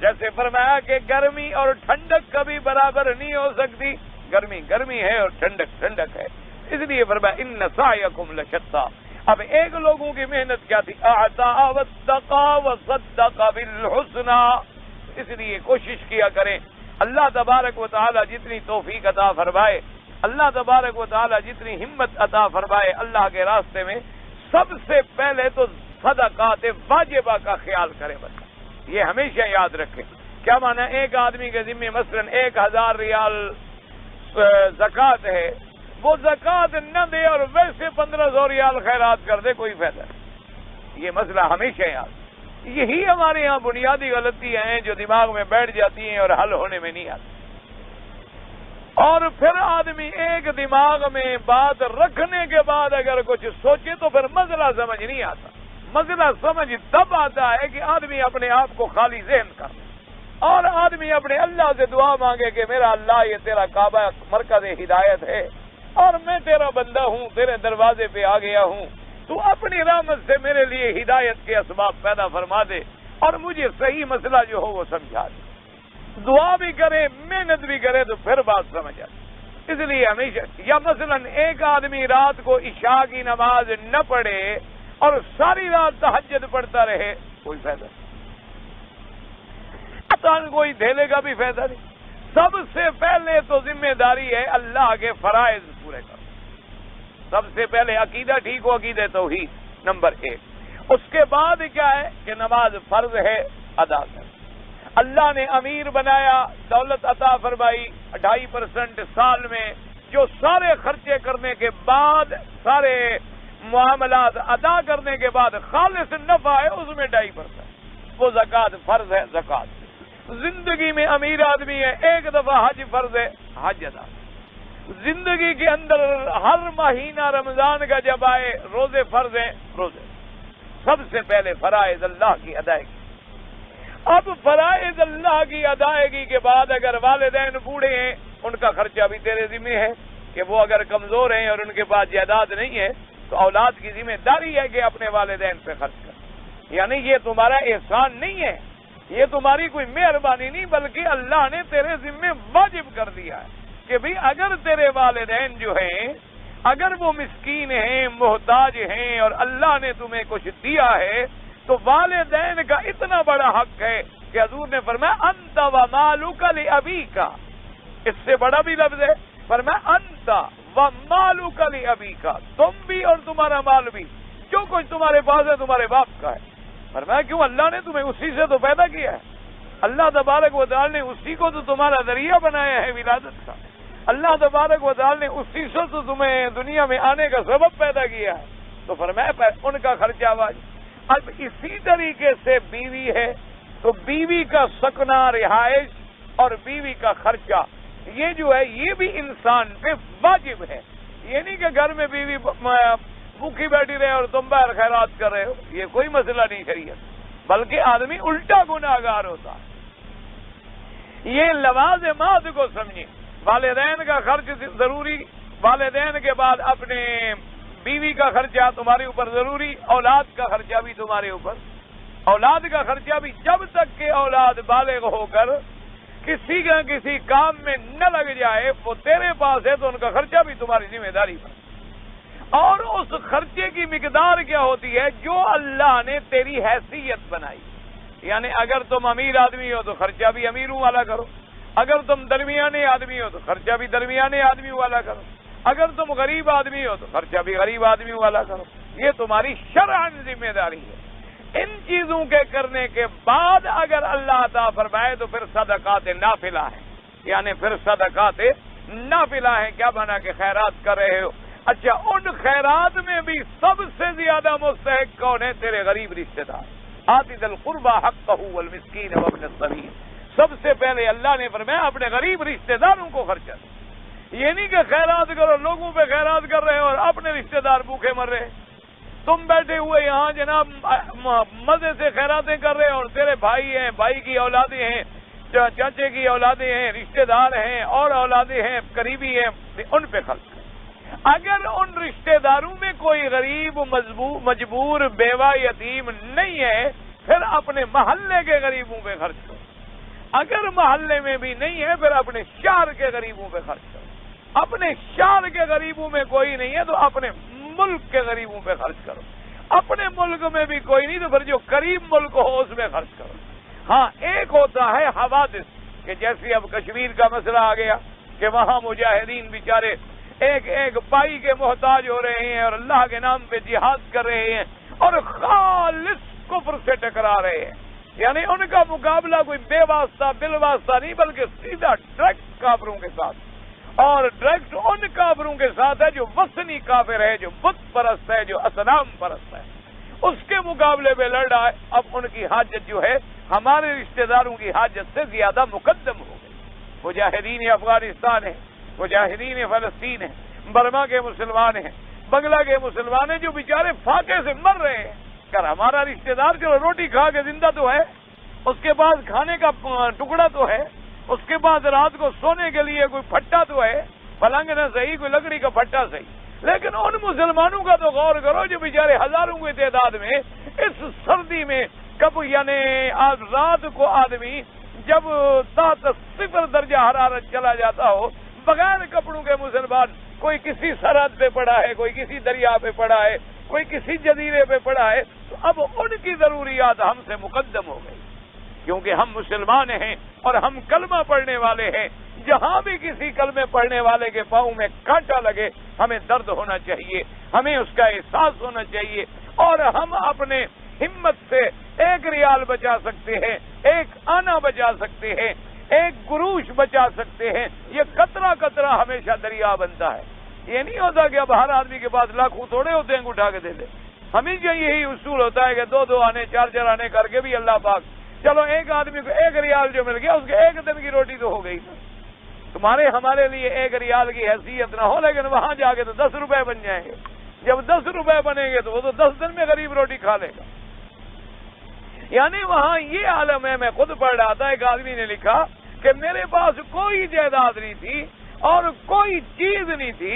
جیسے فرمایا کہ گرمی اور ٹھنڈک کبھی برابر نہیں ہو سکتی. گرمی گرمی ہے اور ٹھنڈک ٹھنڈک ہے. اس لیے فرمایا ان سعیکم لشتی. اب ایک لوگوں کی محنت کیا تھی؟ اعطا واتقا وصدق بالحسنى. اس لیے کوشش کیا کریں اللہ تبارک و تعالی جتنی توفیق عطا فرمائے, اللہ تبارک و تعالی جتنی ہمت عطا فرمائے اللہ کے راستے میں, سب سے پہلے تو صدقات واجبہ کا خیال کرے بندہ. یہ ہمیشہ یاد رکھیں. کیا مانا؟ ایک آدمی کے ذمہ مثلا 1000 ریال زکوٰۃ ہے, وہ زکوٰۃ نہ دے اور ویسے 1500 ریال خیرات کر دے, کوئی فائدہ نہیں. یہ مسئلہ ہمیشہ یاد. یہی ہمارے یہاں بنیادی غلطیاں ہیں جو دماغ میں بیٹھ جاتی ہیں اور حل ہونے میں نہیں آتی. اور پھر آدمی ایک دماغ میں بات رکھنے کے بعد اگر کچھ سوچے تو پھر مسئلہ سمجھ نہیں آتا. مسئلہ سمجھ تب آتا ہے کہ آدمی اپنے آپ کو خالی ذہن کر اور آدمی اپنے اللہ سے دعا مانگے کہ میرا اللہ یہ تیرا کعبہ مرکز ہدایت ہے اور میں تیرا بندہ ہوں, تیرے دروازے پہ آ گیا ہوں, تو اپنی رحمت سے میرے لیے ہدایت کے اسباب پیدا فرما دے اور مجھے صحیح مسئلہ جو ہو وہ سمجھا دے. دعا بھی کرے محنت بھی کرے تو پھر بات سمجھ آتی. اس لیے ہمیشہ, یا مثلا ایک آدمی رات کو عشاء کی نماز نہ پڑھے اور ساری رات تہجد پڑھتا رہے, کوئی فائدہ نہیں. کوئی دھیلے کا بھی فائدہ نہیں. سب سے پہلے تو ذمہ داری ہے اللہ کے فرائض پورے کرو. سب سے پہلے عقیدہ ٹھیک ہو, عقیدہ توحید نمبر 1. اس کے بعد کیا ہے کہ نماز فرض ہے, ادا کر. اللہ نے امیر بنایا, دولت عطا فرمائی 2.5% سال میں, جو سارے خرچے کرنے کے بعد سارے معاملات ادا کرنے کے بعد خالص نفع ہے اس میں 2.5%, وہ زکوٰۃ فرض ہے, زکوٰۃ. زندگی میں امیر آدمی ہے, ایک دفعہ حج فرض ہے, حج ادا. زندگی کے اندر ہر مہینہ رمضان کا جب آئے روزے فرض ہیں, روزے. سب سے پہلے فرائض اللہ کی ادائیگی. اب فرائض اللہ کی ادائیگی کے بعد اگر والدین بوڑھے ہیں ان کا خرچہ بھی تیرے ذمہ ہے کہ وہ اگر کمزور ہیں اور ان کے پاس جائیداد نہیں ہے تو اولاد کی ذمہ داری ہے کہ اپنے والدین پہ خرچ کر. یعنی یہ تمہارا احسان نہیں ہے, یہ تمہاری کوئی مہربانی نہیں, بلکہ اللہ نے تیرے ذمہ واجب کر دیا ہے کہ بھئی اگر تیرے والدین جو ہیں اگر وہ مسکین ہیں, محتاج ہیں اور اللہ نے تمہیں کچھ دیا ہے تو والدین کا اتنا بڑا حق ہے کہ حضور نے فرمایا انت ومالک لابیک. اس سے بڑا بھی لفظ ہے, فرمایا انت ومالک لابیک, تم بھی اور تمہارا مال بھی, جو کچھ تمہارے پاس ہے تمہارے باپ کا ہے. فرمایا کیوں؟ اللہ نے تمہیں اسی سے تو پیدا کیا ہے. اللہ تبارک و تعالی نے اسی کو تو تمہارا ذریعہ بنایا ہے ولادت کا. اللہ تبارک و تعالی نے اسی سے تو تمہیں دنیا میں آنے کا سبب پیدا کیا ہے. تو فرمایا ان کا خرچہ واجب. اب اسی طریقے سے بیوی ہے تو بیوی کا سکنا, رہائش اور بیوی کا خرچہ یہ جو ہے یہ بھی انسان پہ واجب ہے. یہ نہیں کہ گھر میں بیوی بھوکی بیٹھی رہے اور تم باہر خیرات کر رہے ہو, یہ کوئی مسئلہ نہیں شریعت, بلکہ آدمی الٹا گناہگار ہوتا. یہ لوازمات کو سمجھیں. والدین کا خرچ ضروری, والدین کے بعد اپنے بیوی کا خرچہ تمہارے اوپر ضروری، اولاد کا خرچہ بھی تمہارے اوپر، اولاد کا خرچہ بھی جب تک کہ اولاد بالغ ہو کر کسی کا کسی کام میں نہ لگ جائے، وہ تیرے پاس ہے تو ان کا خرچہ بھی تمہاری ذمہ داری پر۔ اور اس خرچے کی مقدار کیا ہوتی ہے؟ جو اللہ نے تیری حیثیت بنائی، یعنی اگر تم امیر آدمی ہو تو خرچہ بھی امیروں والا کرو، اگر تم درمیانے آدمی ہو تو خرچہ بھی درمیانے آدمی والا کرو، اگر تم غریب آدمی ہو تو خرچہ بھی غریب آدمی والا کرو۔ یہ تمہاری شرعاً ذمہ داری ہے۔ ان چیزوں کے کرنے کے بعد اگر اللہ عطا فرمائے تو پھر صدقات نافلہ ہیں، یعنی پھر صدقات نافلہ ہیں۔ کیا بنا کہ خیرات کر رہے ہو؟ اچھا، ان خیرات میں بھی سب سے زیادہ مستحق کون ہے؟ تیرے غریب رشتہ دار۔ آتی ذی القربى حقہ والمسکین وابن السبیل، سب سے پہلے اللہ نے فرمایا اپنے غریب رشتہ داروں کو خرچہ دو۔ یہ نہیں کہ خیرات کرو، لوگوں پہ خیرات کر رہے ہو اور اپنے رشتہ دار بھوکے مر رہے۔ تم بیٹھے ہوئے یہاں جناب مزے سے خیراتیں کر رہے اور تیرے بھائی ہیں، بھائی کی اولادیں ہیں، چاچے کی اولادیں ہیں، رشتہ دار ہیں اور اولادیں ہیں، قریبی ہیں، ان پہ خرچ۔ اگر ان رشتہ داروں میں کوئی غریب، مجبور، بیوہ، یتیم نہیں ہے، پھر اپنے محلے کے غریبوں پہ خرچ کرو۔ اگر محلے میں بھی نہیں ہے، پھر اپنے شہر کے غریبوں پہ خرچ کرو۔ اپنے شہر کے غریبوں میں کوئی نہیں ہے تو اپنے ملک کے غریبوں پہ خرچ کرو۔ اپنے ملک میں بھی کوئی نہیں تو پھر جو قریب ملک ہو اس میں خرچ کرو۔ ہاں، ایک ہوتا ہے حوادث، کہ جیسے اب کشمیر کا مسئلہ آ گیا کہ وہاں مجاہدین بیچارے ایک ایک پائی کے محتاج ہو رہے ہیں اور اللہ کے نام پہ جہاد کر رہے ہیں اور خالص کفر سے ٹکرا رہے ہیں، یعنی ان کا مقابلہ کوئی بے واسطہ بل واسطہ نہیں بلکہ سیدھا ڈائریکٹ کافروں کے ساتھ، اور ڈائریکٹ ان کافروں کے ساتھ ہے جو وثنی کافر ہے، جو بت پرست ہے، جو اصنام پرست ہے، اس کے مقابلے میں لڑ رہا ہے۔ اب ان کی حاجت جو ہے ہمارے رشتہ داروں کی حاجت سے زیادہ مقدم ہو گئی۔ مجاہدین افغانستان ہیں، مجاہدین فلسطین ہیں، برما کے مسلمان ہیں، بنگلہ کے مسلمان ہیں جو بیچارے فاقے سے مر رہے ہیں۔ کر ہمارا رشتہ دار چلو روٹی کھا کے زندہ تو ہے، اس کے بعد کھانے کا ٹکڑا تو ہے، اس کے بعد رات کو سونے کے لیے کوئی پھٹا تو ہے، پلنگ نہ صحیح کوئی لکڑی کا پھٹا صحیح، لیکن ان مسلمانوں کا تو غور کرو جو بیچارے ہزاروں کی تعداد میں اس سردی میں کب، یعنی آج رات کو آدمی جب تحت 0 درجہ حرارت چلا جاتا ہو، بغیر کپڑوں کے مسلمان، کوئی کسی سرحد پہ پڑا ہے، کوئی کسی دریا پہ پڑا ہے، کوئی کسی جزیرے پہ پڑا ہے، تو اب ان کی ضروریات ہم سے مقدم ہو گئی، کیونکہ ہم مسلمان ہیں اور ہم کلمہ پڑھنے والے ہیں۔ جہاں بھی کسی کلمے پڑھنے والے کے پاؤں میں کانٹا لگے ہمیں درد ہونا چاہیے، ہمیں اس کا احساس ہونا چاہیے، اور ہم اپنے ہمت سے 1 ریال بچا سکتے ہیں، 1 آنا بچا سکتے ہیں، 1 گروش بچا سکتے ہیں۔ یہ قطرہ قطرہ ہمیشہ دریا بنتا ہے۔ یہ نہیں ہوتا کہ اب ہر آدمی کے پاس لاکھوں تھوڑے ہوتے ہیں اٹھا کے دے دے۔ ہمیشہ یہی اصول ہوتا ہے کہ 2 آنے 4 آنے کر کے بھی اللہ پاک، چلو ایک آدمی کو 1 ریال جو مل گیا اس کے 1 دن کی روٹی تو ہو گئی۔ تمہارے ہمارے لیے 1 ریال کی حیثیت نہ ہو، لیکن وہاں جا کے تو 10 روپے بن جائیں گے۔ جب 10 روپے بنیں گے تو وہ تو 10 دن میں غریب روٹی کھا لے گا۔ یعنی وہاں یہ عالم ہے۔ میں خود پڑھ رہا تھا، ایک آدمی نے لکھا کہ میرے پاس کوئی جائیداد نہیں تھی اور کوئی چیز نہیں تھی،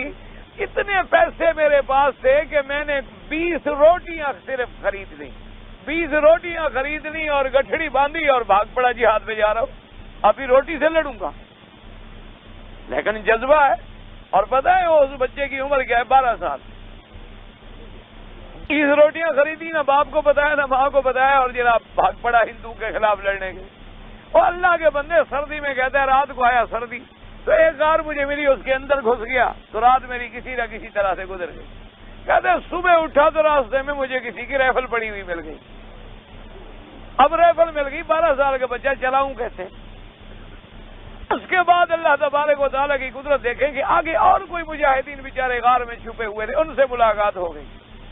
اتنے پیسے میرے پاس تھے کہ میں نے 20 روٹیاں صرف خرید لی، 20 روٹیاں خرید لی اور گٹھڑی باندھی اور بھاگ پڑا جہاد میں جا رہا ہوں، ابھی روٹی سے لڑوں گا۔ لیکن جذبہ ہے، اور پتہ ہے وہ اس بچے کی عمر کیا ہے؟ 12 سال۔ 30 روٹیاں خریدی، نہ باپ کو بتایا نہ ماں کو بتایا، اور جناب بھاگ پڑا ہندو کے خلاف لڑنے کے۔ وہ اللہ کے بندے سردی میں کہتا ہے رات کو آیا سردی تو ایک کار مجھے ملی، اس کے اندر گھس گیا تو رات میری کسی نہ کسی طرح سے گزر گئی۔ کہتے ہیں صبح اٹھا تو راستے میں مجھے کسی کی رائفل پڑی ہوئی مل گئی۔ اب رائفل مل گئی، 12 سال کا بچہ، چلاؤں کیسے؟ اس کے بعد اللہ تبارک و تعالیٰ کی قدرت دیکھیں کہ آگے اور کوئی مجاہدین بیچارے غار میں چھپے ہوئے تھے، ان سے ملاقات ہو گئی،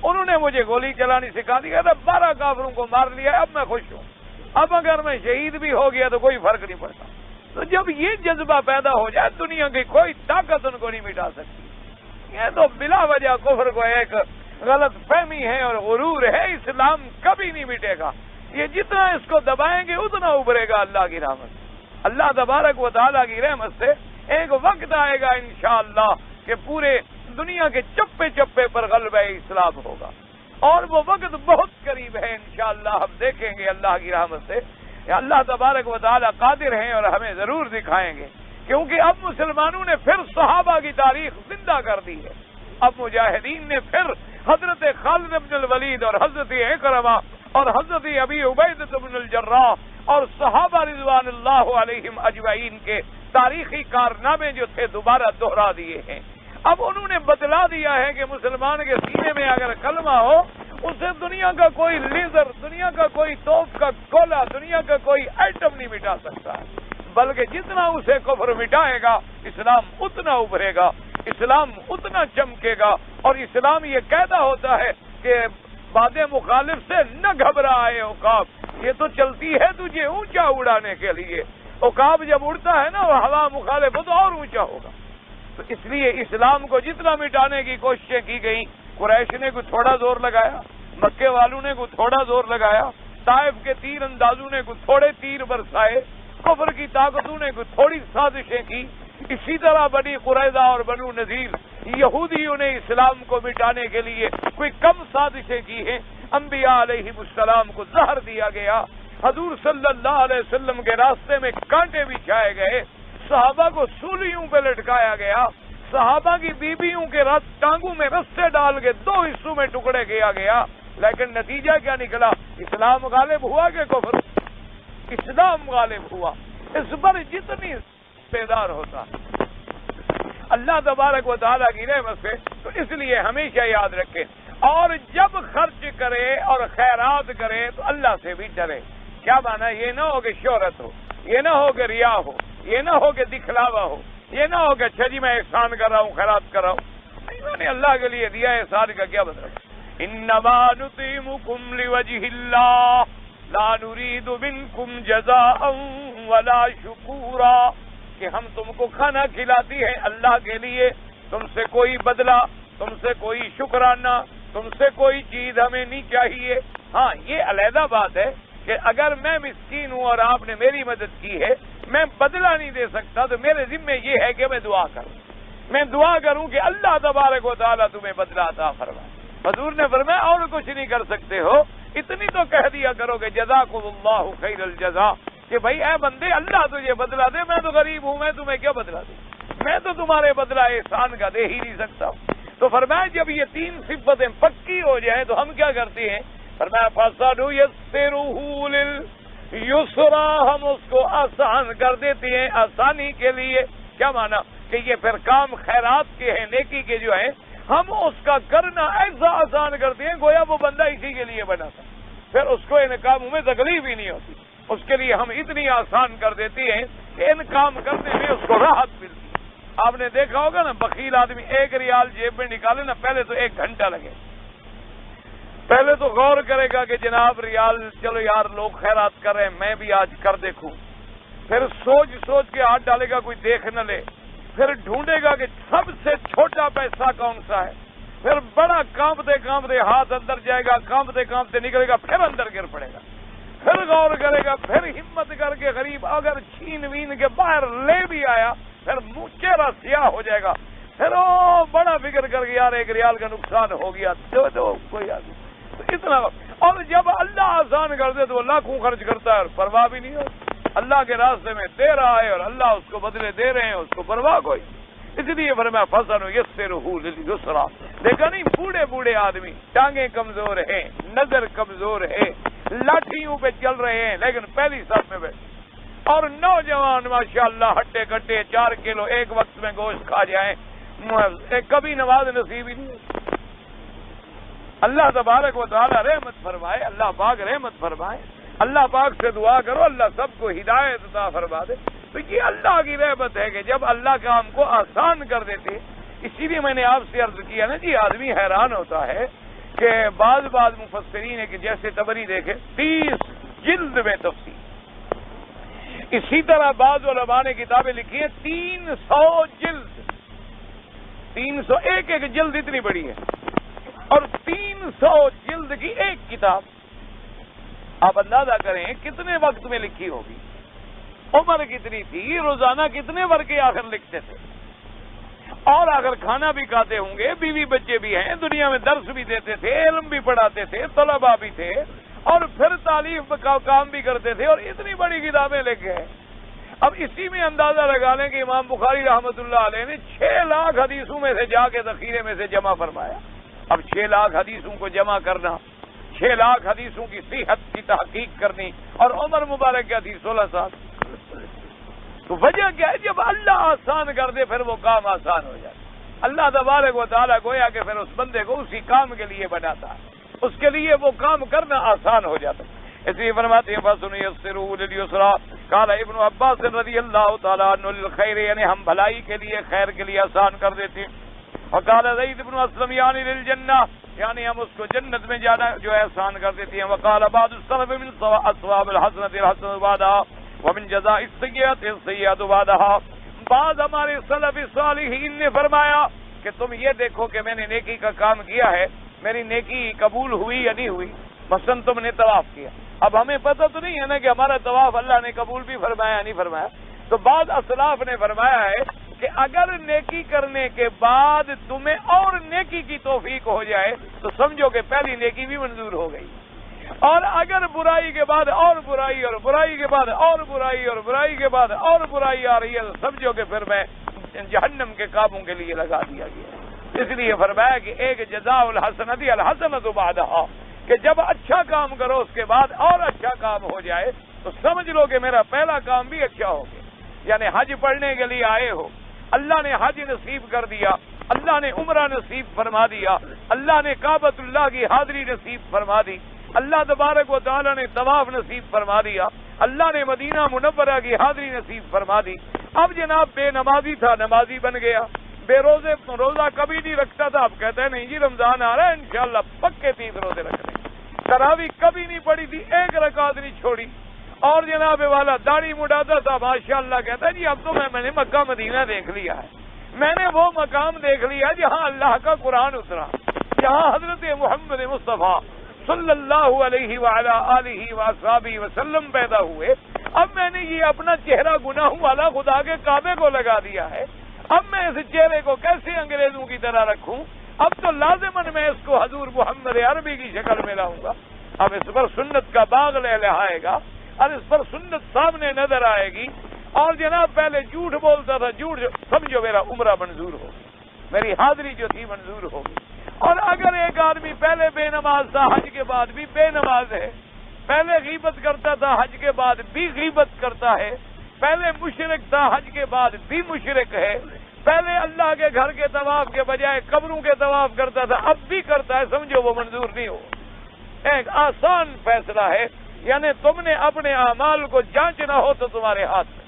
انہوں نے مجھے گولی چلانی سکھا دی۔ کہتا 12 کافروں کو مار لیا، اب میں خوش ہوں، اب اگر میں شہید بھی ہو گیا تو کوئی فرق نہیں پڑتا۔ تو جب یہ جذبہ پیدا ہو جائے، دنیا کی کوئی طاقت ان کو نہیں مٹا سکتی۔ یہ تو بلا وجہ کفر کو ایک غلط فہمی ہے اور غرور ہے، اسلام کبھی نہیں مٹے گا۔ یہ جتنا اس کو دبائیں گے اتنا ابھرے گا اللہ کی رحمت۔ اللہ تبارک و تعالیٰ کی رحمت سے ایک وقت آئے گا انشاءاللہ کہ پورے دنیا کے چپے چپے پر غلبہ اسلام ہوگا، اور وہ وقت بہت قریب ہے انشاءاللہ. ہم دیکھیں گے اللہ کی رحمت سے. اللہ تبارک و تعالی قادر ہیں اور ہمیں ضرور دکھائیں گے، کیونکہ اب مسلمانوں نے پھر صحابہ کی تاریخ زندہ کر دی ہے. اب مجاہدین نے پھر حضرت خالد بن الولید اور حضرت اکرمہ اور حضرت ابی عبیدہ بن الجراح اور صحابہ رضوان اللہ علیہم اجمعین کے تاریخی کارنامے جو تھے دوبارہ دہرا دیے ہیں. اب انہوں نے بدلا دیا ہے کہ مسلمان کے سینے میں اگر کلمہ ہو، اسے دنیا کا کوئی لیزر، دنیا کا کوئی توپ کا گولہ، دنیا کا کوئی ایٹم نہیں مٹا سکتا ہے، بلکہ جتنا اسے کفر مٹائے گا اسلام اتنا ابھرے گا، اسلام اتنا چمکے گا. اور اسلام یہ کہتا ہوتا ہے کہ باد مخالف سے نہ گھبرائے عقاب، یہ تو چلتی ہے تجھے اونچا اڑانے کے لیے. عقاب جب اڑتا ہے نا وہ ہوا مخالف ہو تو اور اونچا ہوگا. تو اس لیے اسلام کو جتنا مٹانے کی کوششیں کی گئی، قریش نے کوئی تھوڑا زور لگایا، مکے والوں نے کوئی تھوڑا زور لگایا، طائف کے تیر اندازوں نے کوئی تھوڑے تیر برسائے، کفر کی طاقتوں نے کوئی تھوڑی سازشیں کی. اسی طرح بنی قریظہ اور بنو نذیر یہودیوں نے اسلام کو مٹانے کے لیے کوئی کم سازشیں کی ہیں. انبیاء علیہ السلام کو زہر دیا گیا، حضور صلی اللہ علیہ وسلم کے راستے میں کانٹے بچھائے گئے، صحابہ کو سولیوں پہ لٹکایا گیا، صحابہ کی بیویوں کے ٹانگوں میں رسے ڈال کے 2 حصوں میں ٹکڑے کیا گیا. لیکن نتیجہ کیا نکلا؟ اسلام غالب ہوا کہ کفر؟ اسلام غالب ہوا. اس پر جتنی بیدار ہوتا اللہ تبارک و تعالیٰ کی رحمت سے. تو اس لیے ہمیشہ یاد رکھیں، اور جب خرچ کرے اور خیرات کرے تو اللہ سے بھی ڈرے. کیا مانا؟ یہ نہ ہو کہ شہرت ہو، یہ نہ ہو کہ ریا ہو، یہ نہ ہو کہ دکھلاوا ہو، یہ نہ ہو کہ اچھا جی میں احسان کر رہا ہوں، خیرات کر رہا ہوں. میں نے اللہ کے لیے دیا ہے، احسان کا کیا بدلا؟ انما نطعمکم لوجہ اللہ لا نرید منکم جزاء ولا شکورا، کہ ہم تم کو کھانا کھلاتی ہیں اللہ کے لیے، تم سے کوئی بدلہ، تم سے کوئی شکرانہ، تم سے کوئی چیز ہمیں نہیں چاہیے. ہاں یہ علیحدہ بات ہے کہ اگر میں مسکین ہوں اور آپ نے میری مدد کی ہے، میں بدلہ نہیں دے سکتا، تو میرے ذمہ یہ ہے کہ میں دعا کروں، میں دعا کروں کہ اللہ تبارک و تعالیٰ تمہیں بدلہ عطا فرمائے. حضور نے فرمایا اور کچھ نہیں کر سکتے ہو، اتنی تو کہہ دیا کرو کہ جزاکم اللہ خیر الجزا، کہ بھائی اے بندے اللہ تجھے بدلہ دے، میں تو غریب ہوں، میں تمہیں کیا بدلہ دوں، میں تو تمہارے بدلہ احسان کا دے ہی نہیں سکتا. تو فرمایا جب یہ 3 صفتیں پکی ہو جائیں تو ہم کیا کرتے ہیں؟ فرمایا فَسَنُيَسِّرُهُ لِلْيُسْرَىٰ، ہم اس کو آسان کر دیتے ہیں آسانی کے لیے. کیا مانا؟ کہ یہ پھر کام خیرات کے ہیں، نیکی کے جو ہیں، ہم اس کا کرنا ایسا آسان کرتے ہیں گویا وہ بندہ اسی کے لیے بنا تھا، پھر اس کو ان کاموں میں تکلیف ہی نہیں ہوتی. اس کے لیے ہم اتنی آسان کر دیتے ہیں کہ ان کام کرنے میں اس کو راحت ملتی. آپ نے دیکھا ہوگا نا، بخیل آدمی 1 ریال جیب میں نکالے نا، پہلے تو 1 گھنٹہ لگے، پہلے تو غور کرے گا کہ جناب ریال، چلو یار لوگ خیرات کر رہے ہیں میں بھی آج کر دیکھوں، پھر سوچ سوچ کے ہاتھ ڈالے گا کوئی دیکھ نہ لے، پھر ڈھونڈے گا کہ سب سے چھوٹا پیسہ کون سا ہے، پھر بڑا کانپتے کانپتے ہاتھ اندر جائے گا، کانپتے کانپتے نکلے گا، پھر اندر گر پڑے گا، پھر غور کرے گا، پھر ہمت کر کے غریب اگر چھین وین کے باہر لے بھی آیا، پھر منہ چہرہ سیاہ ہو جائے گا، پھر وہ بڑا فکر کر کے یار 1 ریال کا نقصان ہو گیا، تو کوئی آدمی تو اتنا. اور جب اللہ آسان کر دے تو وہ لاکھوں خرچ کرتا ہے اور پرواہ بھی نہیں ہوتی، اللہ کے راستے میں دے رہا ہے اور اللہ اس کو بدلے دے رہے ہیں، اس کو پرواہ کوئی. اس لیے فرمایا فَسَنُيَسِّرُهُ لِلْيُسْرَىٰ. دیکھا نہیں، بوڑھے بوڑھے آدمی ٹانگیں کمزور ہیں، نظر کمزور ہے، لاٹھیوں پہ چل رہے ہیں لیکن پہلی صف میں بیٹھے، اور نوجوان ماشاءاللہ ہٹے کٹے 4 کلو ایک وقت میں گوشت کھا جائیں، کبھی نماز نصیب ہی نہیں. اللہ تبارک و تعالی رحمت فرمائے، اللہ پاک رحمت فرمائے. اللہ پاک سے دعا کرو اللہ سب کو ہدایت عطا فرما دے. تو یہ اللہ کی رحمت ہے کہ جب اللہ کام کو آسان کر دیتے. اسی لیے میں نے آپ سے عرض کیا نا جی، آدمی حیران ہوتا ہے کہ بعض مفسرین کہ جیسے طبری دیکھے 30 جلد میں تفسیر، اسی طرح بعض علماء نے کتابیں لکھی ہیں 300 جلد، 300 ایک جلد اتنی بڑی ہے، اور 300 جلد کی ایک کتاب. آپ اندازہ کریں کتنے وقت میں لکھی ہوگی، عمر کتنی تھی، روزانہ کتنے ورقے آخر لکھتے تھے. اور اگر کھانا بھی کھاتے ہوں گے، بیوی بچے بھی ہیں، دنیا میں درس بھی دیتے تھے، علم بھی پڑھاتے تھے، طلباء بھی تھے، اور پھر تعلیم کا کام بھی کرتے تھے، اور اتنی بڑی کتابیں لکھ گئے۔ اب اسی میں اندازہ لگا لیں کہ امام بخاری رحمۃ اللہ علیہ نے 6 لاکھ حدیثوں میں سے جا کے ذخیرے میں سے جمع فرمایا۔ اب 6 لاکھ حدیثوں کو جمع کرنا، 6 لاکھ حدیثوں کی صحت کی تحقیق کرنی، اور عمر مبارک کیا تھی 16 سال۔ تو وجہ کیا ہے؟ جب اللہ آسان کر دے پھر وہ کام آسان ہو جائے۔ اللہ تبارک و تعالیٰ گویا کہ پھر اس بندے کو اسی کام کے لیے بناتا ہے، اس کے لیے وہ کام کرنا آسان ہو جاتا ہے۔ اس لیے فرماتے ہیں فَسَنُيَسِّرُهُ لِلْيُسْرَىٰ قال ابن عباس رضی اللہ تعالیٰ عنہ للخیر، یعنی ہم بھلائی کے لیے، خیر کے لیے آسان کر دیتے ہیں۔ وقال زید بن اسلم یعنی للجنہ، یعنی ہم اس کو جنت میں جانا جو ہے آسان کر دیتے ہیں۔ وقال بعض السلف من ثواب الحسنۃ الحسنۃ بعدها ومن جزاء السیئۃ السیئۃ بعدها، بعض ہمارے سلف صالحین نے فرمایا کہ تم یہ دیکھو کہ میں نے نیکی کا کام کیا ہے، میری نیکی قبول ہوئی یا نہیں ہوئی۔ مثلا تم نے طواف کیا، اب ہمیں پتہ تو نہیں ہے نا کہ ہمارا طواف اللہ نے قبول بھی فرمایا نہیں فرمایا، تو بعض اسلاف نے فرمایا ہے کہ اگر نیکی کرنے کے بعد تمہیں اور نیکی کی توفیق ہو جائے تو سمجھو کہ پہلی نیکی بھی منظور ہو گئی، اور اگر برائی کے بعد اور برائی، اور برائی کے بعد اور برائی، اور برائی کے بعد اور برائی آ رہی ہے تو سمجھو کہ پھر میں جہنم کے کاموں کے لیے لگا دیا گیا۔ اس لیے فرمایا کہ ایک جزاء الحسنۃ الحسنۃ بعدها، کہ جب اچھا کام کرو اس کے بعد اور اچھا کام ہو جائے تو سمجھ لو کہ میرا پہلا کام بھی اچھا ہو گیا۔ یعنی حج پڑھنے کے لیے آئے ہو، اللہ نے حج نصیب کر دیا، اللہ نے عمرہ نصیب فرما دیا، اللہ نے کعبۃ اللہ کی حاضری نصیب فرما دی، اللہ تبارک و تعالیٰ نے طواف نصیب فرما دیا، اللہ نے مدینہ منورہ کی حاضری نصیب فرما دی۔ اب جناب بے نمازی تھا، نمازی بن گیا، بے روزہ کبھی نہیں رکھتا تھا، اب کہتا ہے نہیں جی رمضان آ رہا ہے انشاءاللہ پکے 30 روزے رکھنے۔ تراویح کبھی نہیں پڑی تھی، ایک رکعت نہیں چھوڑی، اور جناب والا داڑھی مڈاتا تھا، ماشاءاللہ کہتا ہے جی اب تو میں نے مکہ مدینہ دیکھ لیا ہے، میں نے وہ مقام دیکھ لیا جہاں اللہ کا قرآن اترا، جہاں حضرت محمد مصطفیٰ صلی اللہ علیہ وعلی آلہ وصحبہ وسلم پیدا ہوئے، اب میں نے یہ اپنا چہرہ گناہوں والا خدا کے کعبے کو لگا دیا ہے، اب میں اس چہرے کو کیسے انگریزوں کی طرح رکھوں؟ اب تو لازماً میں اس کو حضور محمد عربی کی شکل میں لاؤں گا، اب اس پر سنت کا باغ لہلہائے گا، اور اس پر سنت سامنے نظر آئے گی، اور جناب پہلے جھوٹ بولتا تھا، جھوٹ سمجھو میرا عمرہ منظور ہو، میری حاضری جو تھی منظور ہوگی۔ اور اگر ایک آدمی پہلے بے نماز تھا، حج کے بعد بھی بے نماز ہے، پہلے غیبت کرتا تھا، حج کے بعد بھی غیبت کرتا ہے، پہلے مشرک تھا، حج کے بعد بھی مشرک ہے، پہلے اللہ کے گھر کے طواف کے بجائے قبروں کے طواف کرتا تھا، اب بھی کرتا ہے، سمجھو وہ منظور نہیں ہو۔ ایک آسان فیصلہ ہے، یعنی تم نے اپنے اعمال کو جانچنا ہو تو تمہارے ہاتھ میں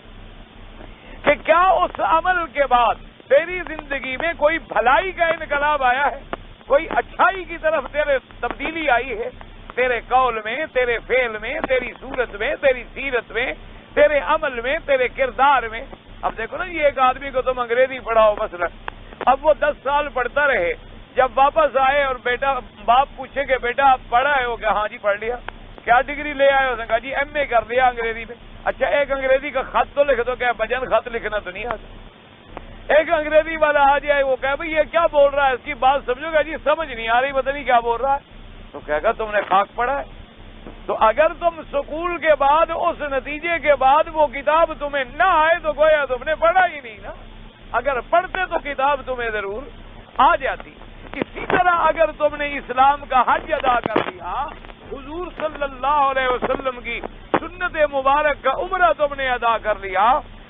کہ کیا اس عمل کے بعد تیری زندگی میں کوئی بھلائی کا انقلاب آیا ہے، کوئی اچھائی کی طرف تیرے تبدیلی آئی ہے، تیرے قول میں، تیرے فعل میں، تیری صورت میں، تیری سیرت میں، تیرے عمل میں، تیرے کردار میں۔ اب دیکھو نا، یہ ایک آدمی کو تم انگریزی پڑھاؤ مثلا، اب وہ 10 سال پڑھتا رہے، جب واپس آئے اور بیٹا باپ پوچھے کہ بیٹا آپ پڑھا ہے ہو کہ ہاں جی پڑھ لیا، کیا ڈگری لے آئے؟ اس نے کہا جی MA کر لیا انگریزی میں۔ اچھا ایک انگریزی کا خط تو لکھ دو، کیا بجن خط لکھنا تو نہیں آتا؟ ایک انگریزی والا آ جائے، وہ کہے بھائی یہ کیا بول رہا ہے، اس کی بات سمجھو گا جی سمجھ نہیں آ رہی، پتہ نہیں کیا بول رہا ہے، تو کہے گا تم نے خاک پڑھا ہے۔ تو اگر تم سکول کے بعد اس نتیجے کے بعد وہ کتاب تمہیں نہ آئے تو گویا تم نے پڑھا ہی نہیں نا، اگر پڑھتے تو کتاب تمہیں ضرور آ جاتی۔ اسی طرح اگر تم نے اسلام کا حج ادا کر لیا، حضور صلی اللہ علیہ وسلم کی سنت مبارک کا عمرہ تم نے ادا کر لیا،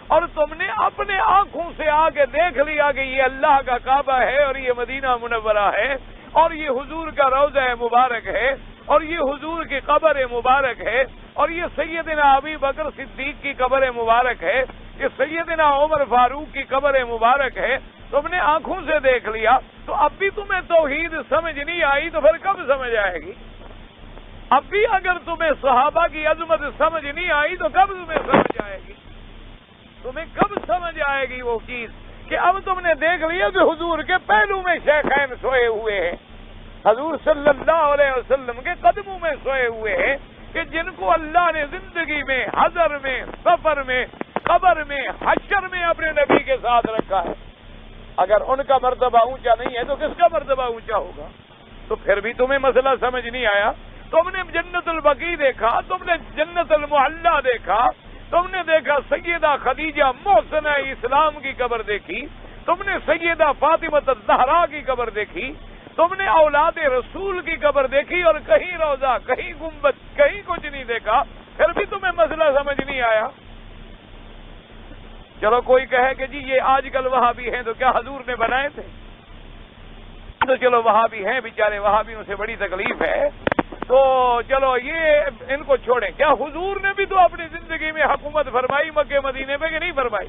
اور تم نے اپنے آنکھوں سے آ کے دیکھ لیا کہ یہ اللہ کا کعبہ ہے، اور یہ مدینہ منورہ ہے، اور یہ حضور کا روضہ مبارک ہے، اور یہ حضور کی قبر مبارک ہے، اور یہ سیدنا ابی بکر صدیق کی قبر مبارک ہے، یہ سیدنا عمر فاروق کی قبر مبارک ہے، تم نے آنکھوں سے دیکھ لیا، تو اب بھی تمہیں توحید سمجھ نہیں آئی تو پھر کب سمجھ آئے گی؟ اب بھی اگر تمہیں صحابہ کی عظمت سمجھ نہیں آئی تو کب تمہیں سمجھ آئے گی؟ تمہیں کب سمجھ آئے گی وہ چیز کہ اب تم نے دیکھ لیا کہ حضور کے پہلو میں شیخین سوئے ہوئے ہیں، حضور صلی اللہ علیہ وسلم کے قدموں میں سوئے ہوئے ہیں، کہ جن کو اللہ نے زندگی میں، حضر میں، سفر میں، قبر میں، حشر میں اپنے نبی کے ساتھ رکھا ہے۔ اگر ان کا مرتبہ اونچا نہیں ہے تو کس کا مرتبہ اونچا ہوگا؟ تو پھر بھی تمہیں مسئلہ سمجھ نہیں آیا. تم نے جنت البقیع دیکھا, تم نے جنت المعلا دیکھا, تم نے دیکھا سیدہ خدیجہ محسنہ اسلام کی قبر دیکھی, تم نے سیدہ فاطمہ الزہرا کی قبر دیکھی, تم نے اولاد رسول کی قبر دیکھی, اور کہیں روضہ, کہیں گنبد, کہیں کچھ نہیں دیکھا, پھر بھی تمہیں مسئلہ سمجھ نہیں آیا. چلو کوئی کہے کہ جی یہ آج کل وہابی ہیں, تو کیا حضور نے بنائے تھے؟ تو چلو وہابی ہیں بیچارے, وہابیوں سے بڑی تکلیف ہے, تو چلو یہ ان کو چھوڑیں. کیا حضور نے بھی تو اپنی زندگی میں حکومت فرمائی مکے مدینے پہ کہ نہیں فرمائی؟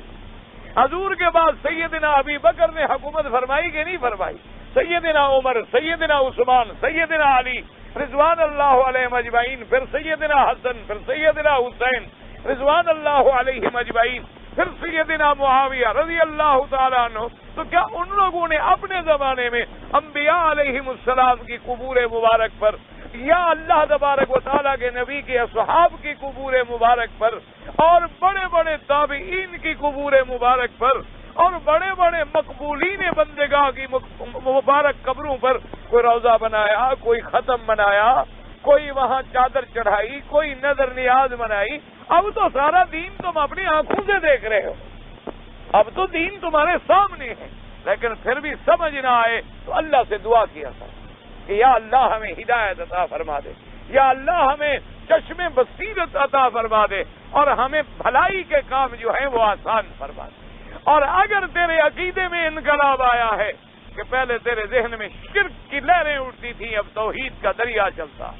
حضور کے بعد سیدنا ابی بکر نے حکومت فرمائی کہ نہیں فرمائی؟ سیدنا عمر, سیدنا عثمان, سیدنا علی رضوان اللہ علیہ اجمعین, پھر سیدنا حسن, پھر سیدنا حسین رضوان اللہ علیہ اجمعین, پھر سیدنا معاویہ رضی اللہ تعالیٰ عنہ. تو کیا ان لوگوں نے اپنے زمانے میں انبیاء علیہم السلام کی قبور مبارک پر, یا اللہ تبارک و تعالیٰ کے نبی کے اصحاب کی قبور مبارک پر, اور بڑے بڑے تابعین کی قبور مبارک پر, اور بڑے بڑے مقبولین بندگاہ کی مبارک قبروں پر کوئی روضہ بنایا, کوئی ختم بنایا, کوئی وہاں چادر چڑھائی, کوئی نظر نیاز بنائی؟ اب تو سارا دین تم اپنی آنکھوں سے دیکھ رہے ہو, اب تو دین تمہارے سامنے ہے, لیکن پھر بھی سمجھ نہ آئے تو اللہ سے دعا کیا تھا کہ یا اللہ ہمیں ہدایت عطا فرما دے, یا اللہ ہمیں چشم بصیرت عطا فرما دے, اور ہمیں بھلائی کے کام جو ہیں وہ آسان فرما دے. اور اگر تیرے عقیدے میں انقلاب آیا ہے کہ پہلے تیرے ذہن میں شرک کی لہریں اٹھتی تھیں, اب توحید کا دریا چلتا,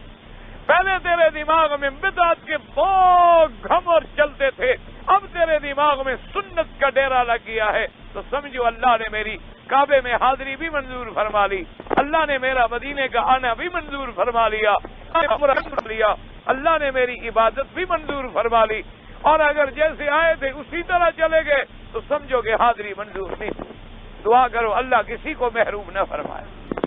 پہلے تیرے دماغ میں بدعت کے بہت گھمر چلتے تھے, اب تیرے دماغ میں سنت کا ڈیرا لگ گیا ہے, تو سمجھو اللہ نے میری کعبے میں حاضری بھی منظور فرما لی, اللہ نے میرا مدینے کا آنا بھی منظور فرما لیا, اللہ نے میری عبادت بھی منظور فرما لی, اور اگر جیسے آئے تھے اسی طرح چلے گئے تو سمجھو کہ حاضری منظور نہیں. دعا کرو اللہ کسی کو محروم نہ فرمائے.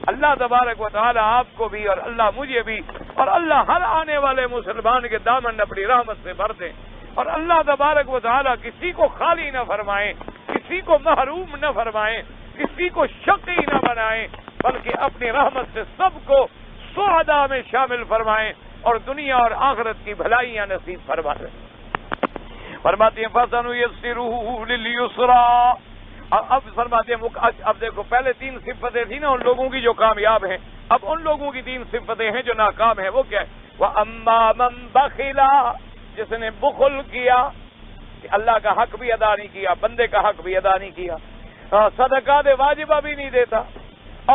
اللہ تبارک و تعالی آپ کو بھی, اور اللہ مجھے بھی, اور اللہ ہر آنے والے مسلمان کے دامن اپنی رحمت سے بھر دیں, اور اللہ تبارک و تعالی کسی کو خالی نہ فرمائیں, کسی کو محروم نہ فرمائیں, کسی کو شقی نہ بنائیں, بلکہ اپنی رحمت سے سب کو سعداء میں شامل فرمائیں, اور دنیا اور آخرت کی بھلائیاں نصیب فرما دیں. فرماتے ہیں فَسَنُيَسِّرُهُ لِلْيُسْرَىٰ. اب فرماتے ہیں, اب دیکھو پہلے 3 صفتیں تھیں نا ان لوگوں کی جو کامیاب ہیں, اب ان لوگوں کی 3 صفتیں ہیں جو ناکام ہیں. وہ کیا ہے؟ وَأَمَّا مَن بَخِلَ, جس نے بخل کیا, کہ اللہ کا حق بھی ادا نہیں کیا, بندے کا حق بھی ادا نہیں کیا, صدقات واجبہ بھی نہیں دیتا,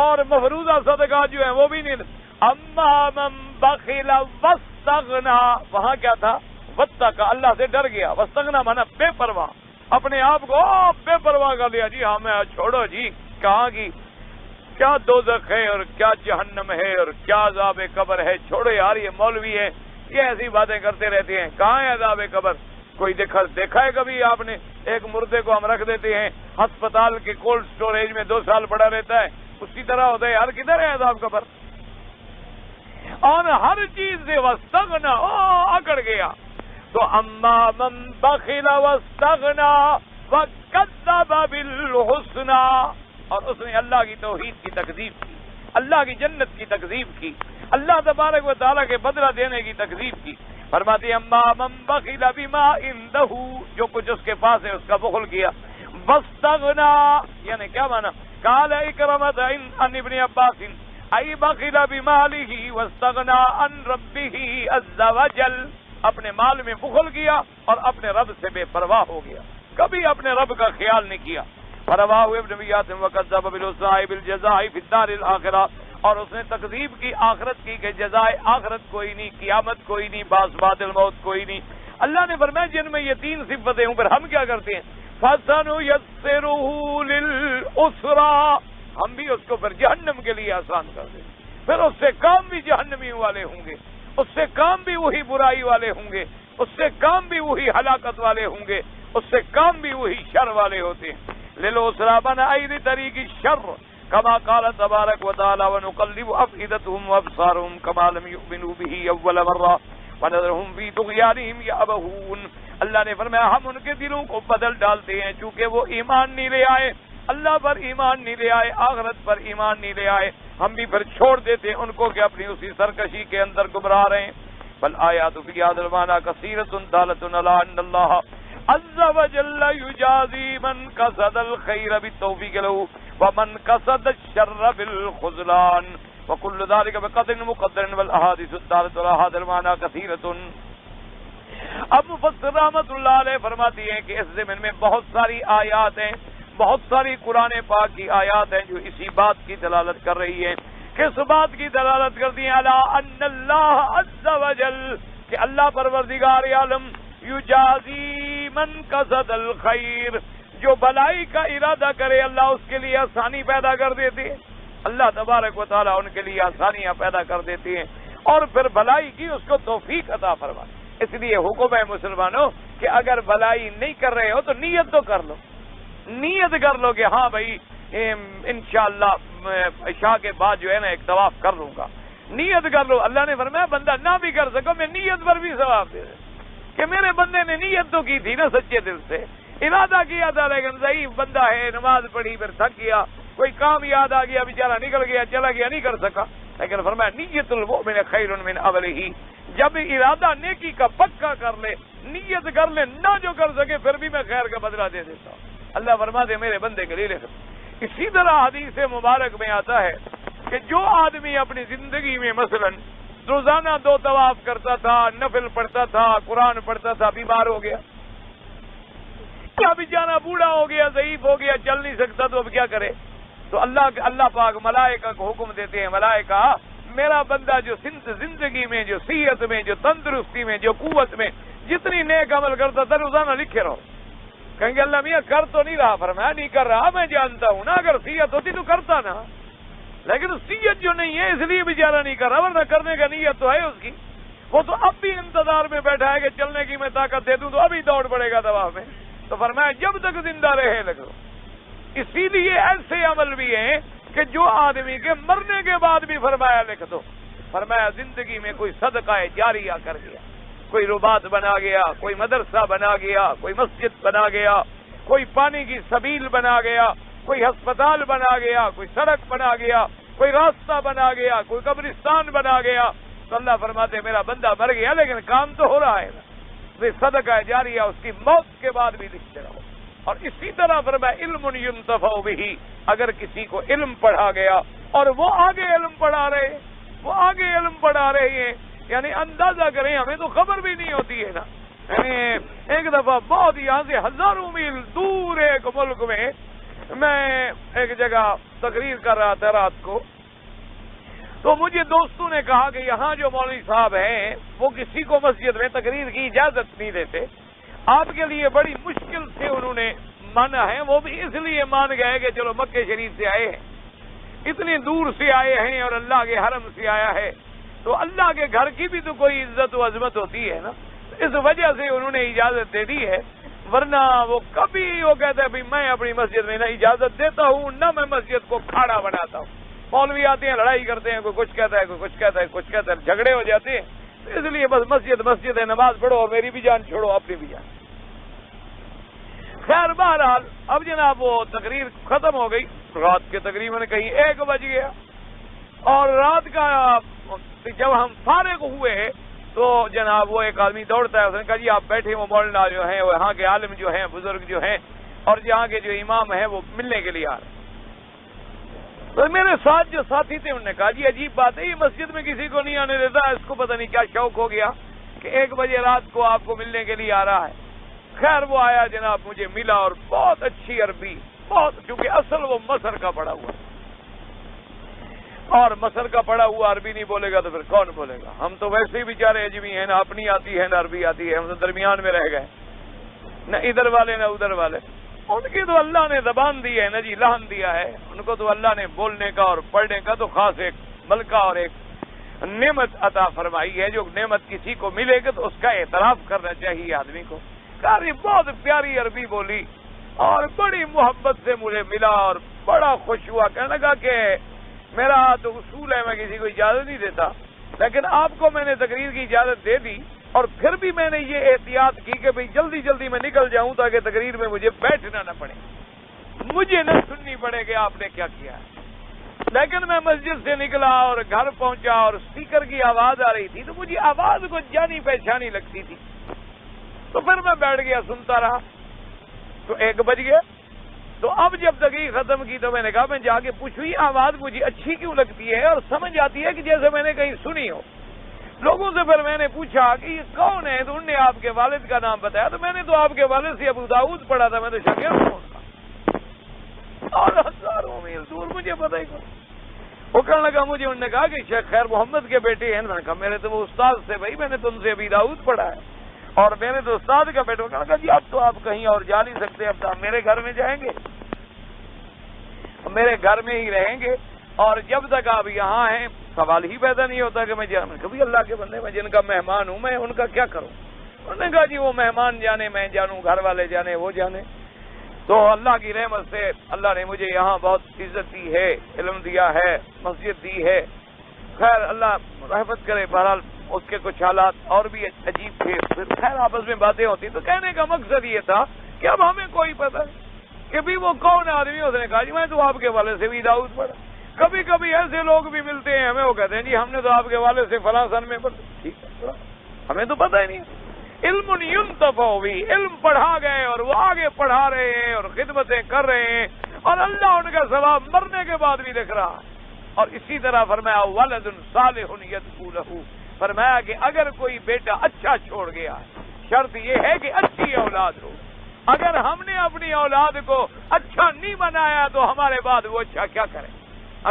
اور مفروضہ صدقات جو ہیں وہ بھی نہیں دیتا. اما من بخل واستغنا, وہاں کیا تھا؟ واتقى, اللہ سے ڈر گیا. واستغنا مانا بے پرواہ, اپنے آپ کو بے پرواہ کر لیا. جی ہمیں چھوڑو جی, کہاں کی کیا دوزخ ہے اور کیا جہنم ہے اور کیا عذاب قبر ہے, چھوڑو یار, یہ مولوی ہے, یہ ایسی باتیں کرتے رہتے ہیں. کہاں ہے عذاب قبر؟ کوئی دیکھا ہے کبھی آپ نے؟ ایک مردے کو ہم رکھ دیتے ہیں ہسپتال کے کولڈ سٹوریج میں, 2 سال پڑا رہتا ہے, اسی طرح ہوتا ہے یار. کدھر ہے عذاب قبر؟ اور ہر چیز سے واستغنا, اکڑ گیا. تو اما من بخل واستغنا وکذب بالحسنى, اور اس نے اللہ کی توحید کی تکذیب کی, اللہ کی جنت کی تکذیب کی, اللہ تبارک و تعالیٰ کے بدلہ دینے کی تکذیب کی. فرماتے ہیں اما من بخل بما عنده, جو کچھ اس کے پاس ہے اس کا بخل کیا. واستغنا یعنی کیا مانا؟ قال اکرمۃ عن ابن عباس ای بخل بماله واستغنا عن ربه عز وجل, اپنے مال میں بخل کیا اور اپنے رب سے بے پرواہ ہو گیا, کبھی اپنے رب کا خیال نہیں کیا. فرواہ ابن بیات وکذب بالحسنى بالجزاء فی الدار الاخرہ, اور اس نے تکذیب کی آخرت کی کہ جزائے آخرت کوئی نہیں, قیامت کوئی نہیں, باس بعد الموت کوئی نہیں. اللہ نے فرمایا جن میں یہ 3 صفتیں ہوں, پھر ہم کیا کرتے ہیں؟ فَسَنُيَسِّرُهُ لِلْعُسْرَىٰ, ہم بھی اس کو پھر جہنم کے لیے آسان کر دیں. پھر اس سے کام بھی جہنمی والے ہوں گے, اس سے کام بھی وہی برائی والے ہوں گے, اس سے کام بھی وہی ہلاکت والے ہوں گے, اس سے کام بھی وہی شر والے ہوتے ہیں. لِلْعُسْرَىٰ بَنَ طریق الشر كما قال تبارك وتعالى ونقلب أفئدتهم وأبصارهم كما لم يؤمنوا به أول مرة ونذرهم في طغيانهم يعمهون. اللہ نے فرمایا ہم ان کے دلوں کو بدل ڈالتے ہیں چونکہ وہ ایمان نہیں لے آئے, اللہ پر ایمان نہیں لے آئے، آخرت پر ایمان نہیں لے آئے، ہم بھی پھر چھوڑ دیتے ان کو کہ اپنی اسی سرکشی کے اندر گمراہ رہے ہیں۔ بل آیات فی ھذا المعنی کثیرۃ دالۃ علی ان اللہ عز وجل یجازی من قصد الخیر بالتوفیق له ومن قصد الشر بالخذلان وكل ذلك بقدر مقدر والاحاديث الدالة على هذا المعنى كثيرة۔ اب مفسر رحمۃ اللہ علیہ فرماتی ہیں کہ اس ضمن میں بہت ساری آیات ہیں، بہت ساری قرآن پاک کی آیات ہیں جو اسی بات کی دلالت کر رہی ہیں۔ کس بات کی دلالت کرتی ہیں؟ علی ان اللہ عز وجل، کہ اللہ پروردگار عالم یجازی من قصد الخیر، جو بلائی کا ارادہ کرے اللہ اس کے لیے آسانی پیدا کر دیتی ہے۔ اللہ تبارک و تعالیٰ ان کے لیے آسانیاں پیدا کر دیتی ہیں اور پھر بلائی کی اس کو توفیق عطا فرماتی۔ اس لیے حکم ہے مسلمانوں کہ اگر بلائی نہیں کر رہے ہو تو نیت تو کر لو، نیت کر لو کہ ہاں بھائی انشاءاللہ عشاء کے بعد جو ہے نا ایک طواف کر لوں گا، نیت کر لو۔ اللہ نے فرمایا بندہ نہ بھی کر سکو میں نیت پر بھی ثواب دے دے، کہ میرے بندے نے نیت تو کی تھی نا سچے دل سے، ارادہ کیا تھا لیکن ضعیف بندہ ہے، نماز پڑھی پھر تھک گیا، کوئی کام یاد آ گیا بیچارہ نکل گیا چلا گیا نہیں کر سکا، لیکن فرمایا نیت المؤمن خیر من عملہ، جب ارادہ نیکی کا پکا کر لے، نیت کر لے، نہ جو کر سکے پھر بھی میں خیر کا بدلہ دے دیتا ہوں۔ اللہ فرماتے میرے بندے کے لیے لکھ۔ اسی طرح حدیث مبارک میں آتا ہے کہ جو آدمی اپنی زندگی میں مثلا روزانہ 2 طواف کرتا تھا، نفل پڑھتا تھا، قرآن پڑھتا تھا، بیمار ہو گیا، کیا بیچارہ بوڑھا ہو گیا، ضعیف ہو گیا، چل نہیں سکتا، تو اب کیا کرے؟ تو اللہ پاک ملائکہ کو حکم دیتے ہیں، ملائکہ میرا بندہ جو زندگی میں، جو صحت میں، جو تندرستی میں، جو قوت میں جتنی نیک عمل کرتا تھا روزانہ لکھے رہو۔ کہیں گے اللہ میاں کر تو نہیں رہا، فرمایا نہیں کر رہا، میں جانتا ہوں نا، اگر صحت ہوتی تو کرتا نا، لیکن صحت جو نہیں ہے اس لیے بیچارہ نہیں کر رہا، ورنہ کرنے کا نیت تو ہے اس کی، وہ تو اب بھی انتظار میں بیٹھا ہے کہ چلنے کی میں طاقت دے دوں تو ابھی دوڑ پڑے گا دوا میں، تو فرمایا جب تک زندہ رہے لگو۔ اسی لیے ایسے عمل بھی ہیں کہ جو آدمی کے مرنے کے بعد بھی فرمایا لکھ دو۔ فرمایا زندگی میں کوئی صدقہ جاریہ کر گیا، کوئی رباط بنا گیا، کوئی مدرسہ بنا گیا، کوئی مسجد بنا گیا، کوئی پانی کی سبیل بنا گیا، کوئی ہسپتال بنا گیا، کوئی سڑک بنا گیا، کوئی راستہ بنا گیا، کوئی قبرستان بنا گیا، تو اللہ فرماتے میرا بندہ مر گیا لیکن کام تو ہو رہا ہے نا، صدقہ جاریہ اس کی موت کے بعد بھی لکھتے رہو۔ اور اسی طرح فرمایا علم ينتفع به، اگر کسی کو علم پڑھا گیا اور وہ آگے علم پڑھا رہے، وہ آگے علم پڑھا رہے ہیں، یعنی اندازہ کریں ہمیں تو خبر بھی نہیں ہوتی ہے نا، یعنی ایک دفعہ بہت یہاں سے ہزاروں میل دور ایک ملک میں ایک جگہ تقریر کر رہا تھا رات کو، تو مجھے دوستوں نے کہا کہ یہاں جو مولوی صاحب ہیں وہ کسی کو مسجد میں تقریر کی اجازت نہیں دیتے، آپ کے لیے بڑی مشکل سے انہوں نے مانا ہے، وہ بھی اس لیے مان گئے کہ چلو مکہ شریف سے آئے ہیں، اتنی دور سے آئے ہیں اور اللہ کے حرم سے آیا ہے تو اللہ کے گھر کی بھی تو کوئی عزت و عظمت ہوتی ہے نا، اس وجہ سے انہوں نے اجازت دے دی ہے، ورنہ وہ کبھی وہ کہتا ہے بھائی میں اپنی مسجد میں نہ اجازت دیتا ہوں نہ میں مسجد کو کھاڑا بناتا ہوں۔ مولوی آتے ہیں لڑائی کرتے ہیں، کوئی کچھ کہتا ہے، کوئی کچھ کہتا ہے، کچھ کہتا ہے، جھگڑے ہو جاتے ہیں، اس لیے بس مسجد ہے، نماز پڑھو اور میری بھی جان چھوڑو اپنی بھی جان۔ خیر بہرحال اب جناب وہ تقریر ختم ہو گئی، رات کے تقریباً کہیں 1 بج گیا، اور رات کا جب ہم فارغ ہوئے تو جناب وہ ایک آدمی دوڑتا ہے، اس نے کہا جی آپ بیٹھے، وہ مولانا جو ہیں، وہ یہاں کے عالم جو ہیں، بزرگ جو ہیں اور یہاں کے جو امام ہیں وہ ملنے کے لیے آ رہے ہیں۔ تو میرے ساتھ جو ساتھی تھے انہوں نے کہا جی عجیب بات ہے، یہ مسجد میں کسی کو نہیں آنے دیتا، اس کو پتہ نہیں کیا شوق ہو گیا کہ 1 بجے رات کو آپ کو ملنے کے لیے آ رہا ہے۔ خیر وہ آیا جناب، مجھے ملا اور بہت اچھی عربی، بہت، کیونکہ اصل وہ مصر کا پڑھا ہوا، اور مصر کا پڑھا ہوا عربی نہیں بولے گا تو پھر کون بولے گا؟ ہم تو ویسے ہی بیچارے اجمی ہیں، نہ اپنی آتی ہے نہ عربی آتی ہے، ہم تو درمیان میں رہ گئے، نہ ادھر والے نہ ادھر والے۔ ان کی تو اللہ نے زبان دی ہے نا جی، لہن دیا ہے ان کو، تو اللہ نے بولنے کا اور پڑھنے کا تو خاص ایک ملکہ اور ایک نعمت عطا فرمائی ہے، جو نعمت کسی کو ملے گا تو اس کا اعتراف کرنا چاہیے آدمی کو۔ کاری بہت پیاری عربی بولی اور بڑی محبت سے مجھے ملا اور بڑا خوش ہوا، کہنے لگا کہ میرا تو اصول ہے میں کسی کو اجازت نہیں دیتا، لیکن آپ کو میں نے تقریر کی اجازت دے دی، اور پھر بھی میں نے یہ احتیاط کی کہ بھئی جلدی جلدی میں نکل جاؤں تاکہ تقریر میں مجھے بیٹھنا نہ پڑے، مجھے نہ سننی پڑے کہ آپ نے کیا کیا ہے. لیکن میں مسجد سے نکلا اور گھر پہنچا اور اسپیکر کی آواز آ رہی تھی تو مجھے آواز کو جانی پہچانی لگتی تھی. تو پھر میں بیٹھ گیا سنتا رہا تو 1 بج گیا. تو اب جب تقریر ختم کی تو میں نے کہا میں جا کے پوچھوں یہ آواز مجھے اچھی کیوں لگتی ہے اور سمجھ آتی ہے کہ جیسے میں نے کہیں سنی ہو. لوگوں سے پھر میں نے پوچھا کہ یہ کون ہے تو انہوں نے آپ کے والد کا نام بتایا. تو میں نے تو آپ کے والد سے ابو داؤد پڑھا تھا, میں تو شاگرد ہوں اس کا اور ہزاروں میل دور مجھے پتہ ہی نہیں. وہ کہنے لگا مجھے انہوں نے کہا کہ شیخ خیر محمد کے بیٹے ہیں. میں نے کہا میرے تو وہ استاد سے بھائی میں نے تم سے ابی داؤد پڑھا ہے اور میں نے تو استاد کا بیٹا. کہا جی اب تو آپ کہیں اور جا نہیں سکتے, اب تو آپ میرے گھر میں جائیں گے, میرے گھر میں ہی رہیں گے اور جب تک آپ یہاں ہیں سوال ہی پیدا نہیں ہوتا کہ میں جاؤں. کبھی اللہ کے بندے میں جن کا مہمان ہوں میں ان کا کیا کروں. انہوں نے کہا جی وہ مہمان جانے میں جانوں, گھر والے جانے وہ جانے. تو اللہ کی رحمت سے اللہ نے مجھے یہاں بہت عزت دی ہے, علم دیا ہے, مسجد دی ہے. خیر اللہ رحمت کرے. بہرحال اس کے کچھ حالات اور بھی عجیب تھے. پھر خیر آپس میں باتیں ہوتی. تو کہنے کا مقصد یہ تھا کہ اب ہمیں کوئی پتہ نہیں کہ بھی وہ کون آدمی. اس نے کہا جی میں تو آپ کے والد سے بھی داؤد پڑھا. کبھی کبھی ایسے لوگ بھی ملتے ہیں ہمیں, وہ کہتے ہیں جی ہم نے تو آپ کے والد سے فلاں سن میں پڑھا. ٹھیک ہے, ہمیں تو پتہ ہی نہیں. علم ينتفع بھی, علم پڑھا گئے اور وہ آگے پڑھا رہے ہیں اور خدمتیں کر رہے ہیں اور اللہ ان کا ثواب مرنے کے بعد بھی دیکھ رہا. اور اسی طرح فرمایا ولد صالح يدعو له, فرمایا کہ اگر کوئی بیٹا اچھا چھوڑ گیا شرط یہ ہے کہ اچھی اولاد ہو. اگر ہم نے اپنی اولاد کو اچھا نہیں بنایا تو ہمارے بعد وہ اچھا کیا کرے.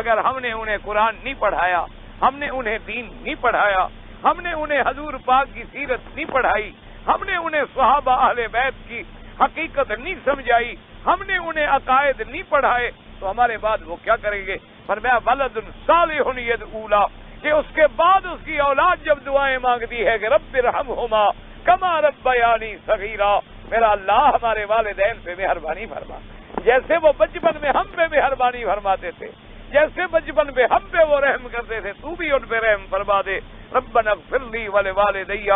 اگر ہم نے انہیں قرآن نہیں پڑھایا, ہم نے انہیں دین نہیں پڑھایا, ہم نے انہیں حضور پاک کی سیرت نہیں پڑھائی, ہم نے انہیں صحابہ اہل بیت کی حقیقت نہیں سمجھائی, ہم نے انہیں عقائد نہیں پڑھائے تو ہمارے بعد وہ کیا کریں گے. فرمایا ولد صالح يدعو له, کہ اس کے بعد اس کی اولاد جب دعائیں مانگتی ہے کہ رب ارحمہما کما ربیانی صغیرا, میرا اللہ ہمارے والدین پہ مہربانی فرما جیسے وہ بچپن میں ہم پہ مہربانی فرماتے تھے, جیسے بچپن میں ہم پہ وہ رحم کرتے تھے تو بھی ان پہ رحم فرما دے. ربنا اغفر لی ولوالدی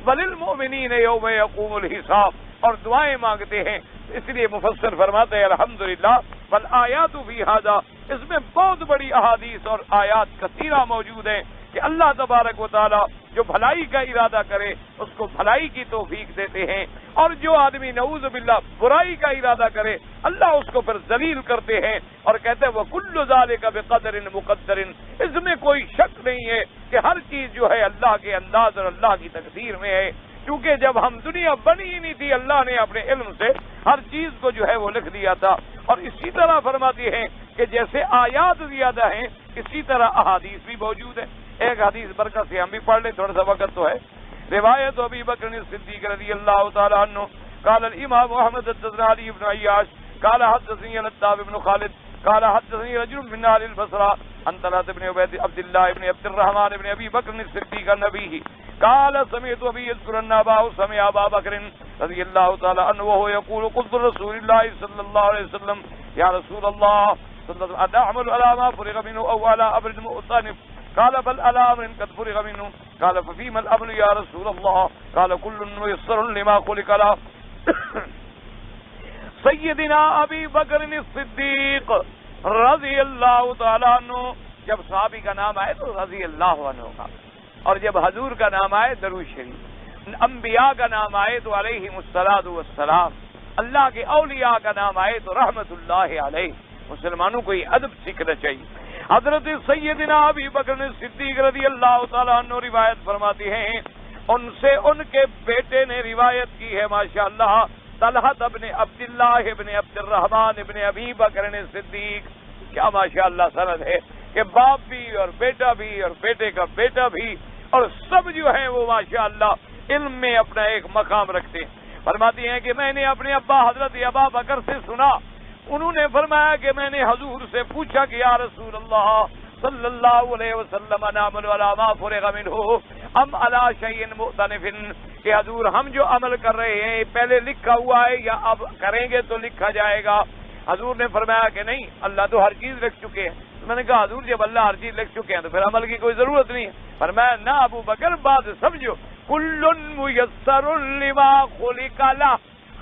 وللمؤمنین یوم یقوم الحساب. اور دعائیں مانگتے ہیں. اس لیے مفسر فرماتے ہیں الحمدللہ والآیات فی ھذا, اس میں بہت بڑی احادیث اور آیات کثیرہ موجود ہیں کہ اللہ تبارک و تعالی جو بھلائی کا ارادہ کرے اس کو بھلائی کی توفیق دیتے ہیں اور جو آدمی نعوذ باللہ برائی کا ارادہ کرے اللہ اس کو پھر ذلیل کرتے ہیں اور کہتے ہیں وَكُلُّ ذَلِكَ بِقَدْرٍ مُقَدَّرٍ. اس میں کوئی شک نہیں ہے کہ ہر چیز جو ہے اللہ کے انداز اور اللہ کی تقدیر میں ہے. کیونکہ جب ہم دنیا بنی ہی نہیں تھی اللہ نے اپنے علم سے ہر چیز کو جو ہے وہ لکھ دیا تھا. اور اسی طرح فرماتی ہیں کہ جیسے آیات زیادہ ہیں اسی طرح احادیث بھی موجود ہیں. ایک حدیث برکت سے ہم بھی پڑھ لیں, تھوڑا سا وقت تو ہے. روایت ابی بکر صدیق رضی اللہ تعالی عنہ قال الامام احمد حدثنا علی بن عیاش قال حدثني لتاب بن خالد قال حدثني رجل من اهل البصره عن طلحه بن عبد الله بن عبد الرحمن بن ابي بكر الصديق النبي قال سمعت ابي يذكر ان اباه سمع ابا بكر رضي الله تعالى عنه وهو يقول قلت رسول الله صلى الله عليه وسلم يا رسول الله صلى الله عليه وسلم اعمل على ما فرغ منه او على امر مؤتنف قال بل على امر قد فرغ منه قال ففيما الامر يا رسول الله قال كل ميسر لما خلق له. سیدنا ابی بکر الصدیق رضی اللہ تعالیٰ عنہ, جب صحابی کا نام آئے تو رضی اللہ عنہ کا, اور جب حضور کا نام آئے درود شریف, انبیاء کا نام آئے تو علیہم الصلاۃ والسلام, اللہ کے اولیاء کا نام آئے تو رحمت اللہ علیہ. مسلمانوں کو یہ ادب سیکھنا چاہیے. حضرت سیدنا ابی بکر الصدیق رضی اللہ تعالیٰ عنہ روایت فرماتی ہیں, ان سے ان کے بیٹے نے روایت کی ہے ماشاءاللہ طلحہ ابن عبداللہ ابن عبد الرحمن ابن ابی بکر صدیق. کیا ماشاءاللہ سند ہے کہ باپ بھی اور بیٹا بھی اور بیٹے کا بیٹا بھی اور سب جو ہیں وہ ماشاءاللہ علم میں اپنا ایک مقام رکھتے ہیں. فرماتی ہیں کہ میں نے اپنے ابا حضرت ابا بکر سے سنا, انہوں نے فرمایا کہ میں نے حضور سے پوچھا کہ یا رسول اللہ صلی اللہ علیہ وسلم نعمل علی ما فرغ منہ ام علی شیء مؤتنف, کہ حضور ہم جو عمل کر رہے ہیں پہلے لکھا ہوا ہے یا اب کریں گے تو لکھا جائے گا. حضور نے فرمایا کہ نہیں, اللہ تو ہر چیز لکھ چکے ہیں. میں نے کہا حضور جب اللہ ہر چیز لکھ چکے ہیں تو پھر عمل کی کوئی ضرورت نہیں ہے. فرمایا نہ ابو بکر بات سمجھو, کل میسر لما خلق لہ,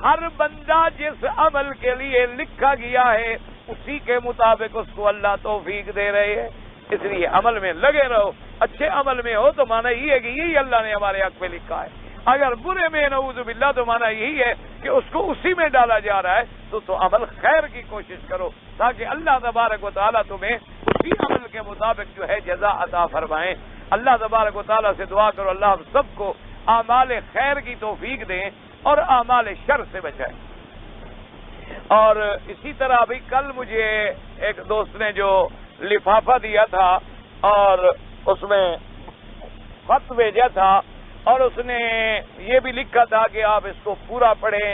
ہر بندہ جس عمل کے لیے لکھا گیا ہے اسی کے مطابق اس کو اللہ توفیق دے رہے ہیں. اس لیے عمل میں لگے رہو. اچھے عمل میں ہو تو مانا یہ ہے کہ یہی اللہ نے ہمارے حق میں لکھا ہے. اگر برے میں نعوذ باللہ تو مانا یہی ہے کہ اس کو اسی میں ڈالا جا رہا ہے. تو عمل خیر کی کوشش کرو تاکہ اللہ تبارک و تعالیٰ تمہیں اسی عمل کے مطابق جو ہے جزا عطا فرمائیں. اللہ تبارک و تعالیٰ سے دعا کرو اللہ ہم سب کو اعمال خیر کی توفیق دیں اور اعمال شر سے بچائیں. اور اسی طرح ابھی کل مجھے ایک دوست نے جو لفافہ دیا تھا اور اس میں خط بھیجا تھا اور اس نے یہ بھی لکھا تھا کہ آپ اس کو پورا پڑھیں